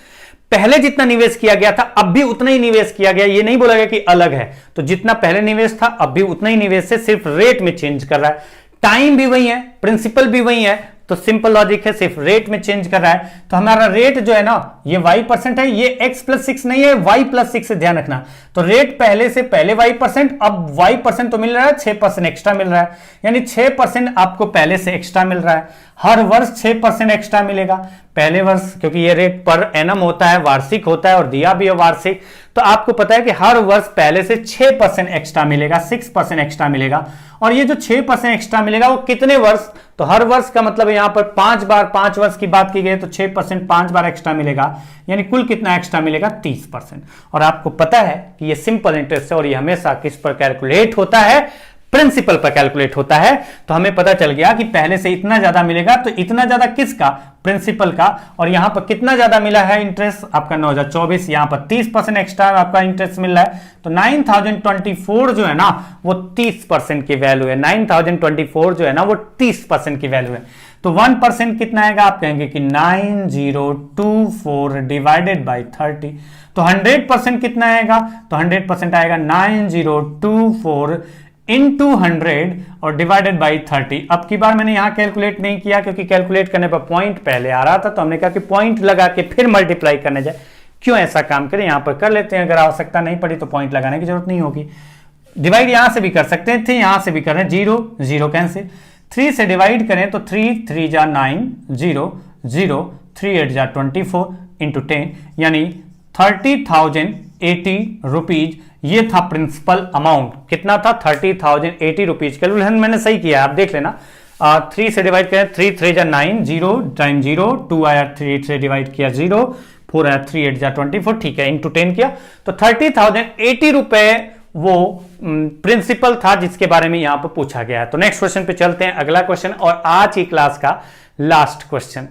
पहले जितना निवेश किया गया था अब भी उतना ही निवेश किया गया, ये नहीं बोला गया कि अलग है। तो जितना पहले निवेश था अब भी उतना ही निवेश है, सिर्फ रेट में चेंज कर रहा है। टाइम भी वही है, प्रिंसिपल भी वही है, तो सिंपल लॉजिक है, सिर्फ रेट में चेंज कर रहा है। तो हमारा रेट जो है ना ये y% है, ये x+6 नहीं है, y+6 से ध्यान रखना। तो रेट पहले से पहले y%, अब y% तो मिल रहा है, 6% एक्स्ट्रा मिल रहा है, यानी 6% आपको पहले से एक्स्ट्रा मिल रहा है। हर वर्ष 6% एक्स्ट्रा मिलेगा पहले वर्ष, क्योंकि ये रेट पर एनम होता है, वार्षिक होता है और दिया भी है वार्षिक। तो आपको पता है कि हर वर्ष पहले से 6% एक्स्ट्रा मिलेगा, 6% एक्स्ट्रा मिलेगा। और ये जो 6% एक्स्ट्रा मिलेगा वो कितने वर्ष, तो हर वर्ष का मतलब यहां पर 5 बार, 5 वर्ष की बात की गई तो 6% 5 बार एक्स्ट्रा मिलेगा, यानी कुल कितना एक्स्ट्रा मिलेगा 30%। और आपको पता है कि ये सिंपल इंटरेस्ट है और ये हमेशा किस पर कैलकुलेट होता है, प्रिंसिपल पर कैलकुलेट होता है। तो हमें पता चल गया कि पहले से इतना ज्यादा मिलेगा, तो इतना ज्यादा किसका, प्रिंसिपल का। और यहां पर कितना ज्यादा मिला है इंटरेस्ट आपका 9024, यहां पर 30% एक्स्ट्रा आपका इंटरेस्ट मिल रहा है। तो 9024 जो है ना वो 30% की वैल्यू है, 9024 जो है ना वो 30% की वैल्यू है। तो 1% कितना आएगा, आप कहेंगे कि 9024 डिवाइडेड बाई 30। तो 100% कितना आएगा, तो 100% आएगा 9024 इंटू 100 और डिवाइडेड बाई 30। अब की बार मैंने यहां कैलकुलेट नहीं किया क्योंकि कैलकुलेट करने पर पॉइंट पहले आ रहा था, तो हमने कहा कि पॉइंट लगा के फिर मल्टीप्लाई करने जाए, क्यों ऐसा काम करें, यहां पर कर लेते हैं। अगर आवश्यकता नहीं पड़ी तो पॉइंट लगाने की जरूरत नहीं होगी। डिवाइड यहां से भी कर सकते हैं, थे यहां से भी कर रहे हैं, 0 0 कैंसिल, 3 से डिवाइड करें तो 3 3 जा 9 0 0 3 8 जा 24 इंटू 10, यानी 30,080 रुपीज। ये था प्रिंसिपल अमाउंट, कितना था 30,080 रुपीज। कैलकुलेशन मैंने सही किया, आप देख लेना। 3 से डिवाइड करें, 3 3 जा 9 0 टाइम 0 2 आया, 3 से डिवाइड किया 0 4 आया, 3 8 जा 24, ठीक है, इंटू 10 किया। तो 30,080 रुपए वो प्रिंसिपल था जिसके बारे में यहां पर पूछा गया है। तो नेक्स्ट क्वेश्चन पे चलते हैं, अगला क्वेश्चन और आज की क्लास का लास्ट क्वेश्चन।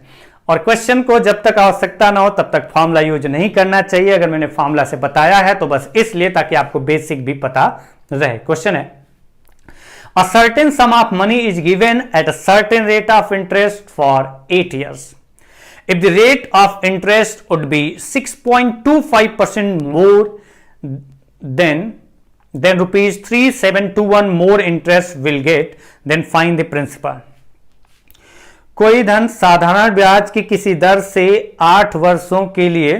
और क्वेश्चन को जब तक आवश्यकता ना हो तब तक फॉर्मूला यूज नहीं करना चाहिए। अगर मैंने फॉर्मूला से बताया है तो बस इसलिए ताकि आपको बेसिक भी पता रहे। क्वेश्चन है, a certain some of money is given at a certain rate of interest for 8 years. If the rate of interest would be 6.25% more then rupees 3721 more interest will get, then find the principal. कोई धन साधारण ब्याज की किसी दर से 8 वर्षों के लिए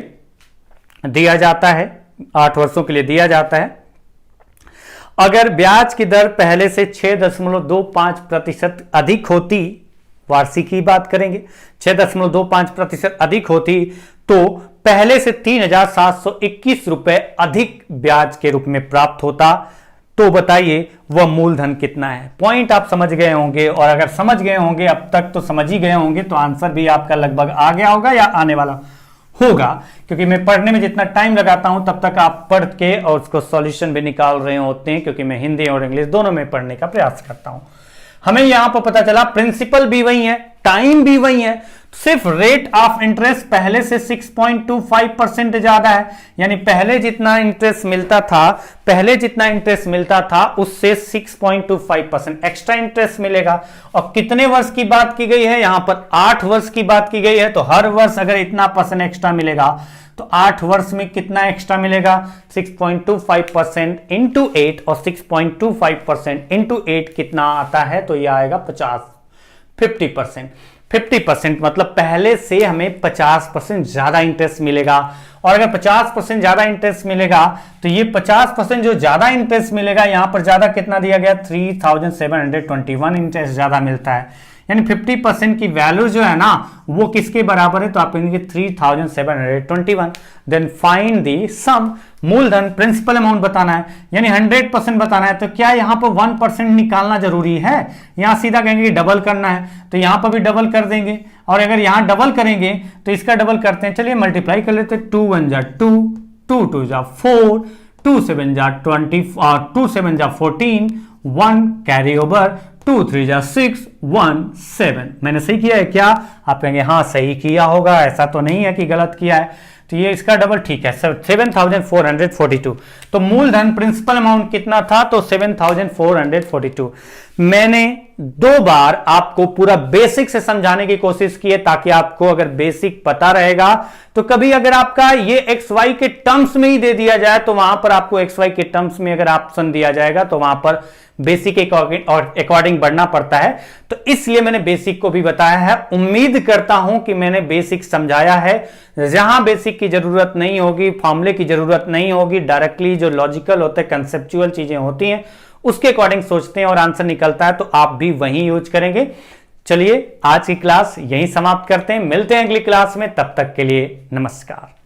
दिया जाता है, 8 वर्षों के लिए दिया जाता है। अगर ब्याज की दर पहले से 6.25% अधिक होती, वार्षिक की बात करेंगे, 6.25% अधिक होती तो पहले से 3,721 रुपए अधिक ब्याज के रूप में प्राप्त होता। तो बताइए वह मूलधन कितना है। पॉइंट आप समझ गए होंगे, और अगर समझ गए होंगे अब तक तो समझ ही गए होंगे, तो आंसर भी आपका लगभग आ गया होगा या आने वाला होगा, क्योंकि मैं पढ़ने में जितना टाइम लगाता हूं तब तक आप पढ़ के और उसको सॉल्यूशन भी निकाल रहे होते हैं, क्योंकि मैं हिंदी और इंग्लिश दोनों में पढ़ने का प्रयास करता हूं। हमें यहां पर पता चला प्रिंसिपल भी वही है, टाइम भी वही है, सिर्फ रेट ऑफ इंटरेस्ट पहले से 6.25% ज्यादा है, यानी पहले जितना इंटरेस्ट मिलता था उससे 6.25% एक्स्ट्रा इंटरेस्ट मिलेगा। और कितने वर्ष की बात की गई है, यहां पर 8 वर्ष की बात की गई है। तो हर वर्ष अगर इतना % एक्स्ट्रा मिलेगा तो 8 वर्ष में कितना एक्स्ट्रा मिलेगा, 6.25% इंटू 8, और 6.25% इंटू 8 कितना आता है, तो यह आएगा 50%। 50% मतलब पहले से हमें 50% ज्यादा इंटरेस्ट मिलेगा। और अगर 50% ज्यादा इंटरेस्ट मिलेगा तो ये 50% जो ज्यादा इंटरेस्ट मिलेगा, यहां पर ज्यादा कितना दिया गया, 3,721 इंटरेस्ट ज्यादा मिलता है। यानी 50% की वैल्यू जो है ना वो किसके बराबर है, तो आप कहेंगे 3,721। देन फाइंड दी सम, मूलधन प्रिंसिपल अमाउंट बताना है, यानी 100% बताना है। तो क्या यहां पर 1% निकालना जरूरी है, यहां सीधा कहेंगे डबल करना है, तो यहां पर भी डबल कर देंगे। और अगर यहां डबल करेंगे तो इसका डबल करते हैं, चलिए मल्टीप्लाई कर लेते हैं। 2 1 जा 2, 2 2 जा 4, 2 7 जा 20 और 2 7 जा 14, 1 कैरी ओवर, 2 3 जा 6, 1 7। मैंने सही किया है क्या, आप कहेंगे हाँ सही किया होगा, ऐसा तो नहीं है कि गलत किया है। तो ये इसका डबल ठीक है 7442। तो मूलधन प्रिंसिपल अमाउंट कितना था, तो 7442। मैंने 2 बार आपको पूरा बेसिक से समझाने की कोशिश की है, ताकि आपको अगर बेसिक पता रहेगा तो कभी अगर आपका ये एक्स वाई के टर्म्स में ही दे दिया जाए तो वहां पर आपको एक्स वाई के टर्म्स में अगर ऑप्शन दिया जाएगा तो वहां पर बेसिक अकॉर्डिंग बढ़ना पड़ता है। तो इसलिए मैंने बेसिक को भी बताया है। उम्मीद करता हूं कि मैंने बेसिक समझाया है। जहां बेसिक की जरूरत नहीं होगी, फॉर्मूले की जरूरत नहीं होगी, डायरेक्टली जो लॉजिकल होते हैं, कंसेप्चुअल चीजें होती हैं, उसके अकॉर्डिंग सोचते हैं और आंसर निकलता है, तो आप भी वही यूज करेंगे। चलिए आज की क्लास यहीं समाप्त करते हैं, मिलते हैं अगली क्लास में, तब तक के लिए नमस्कार।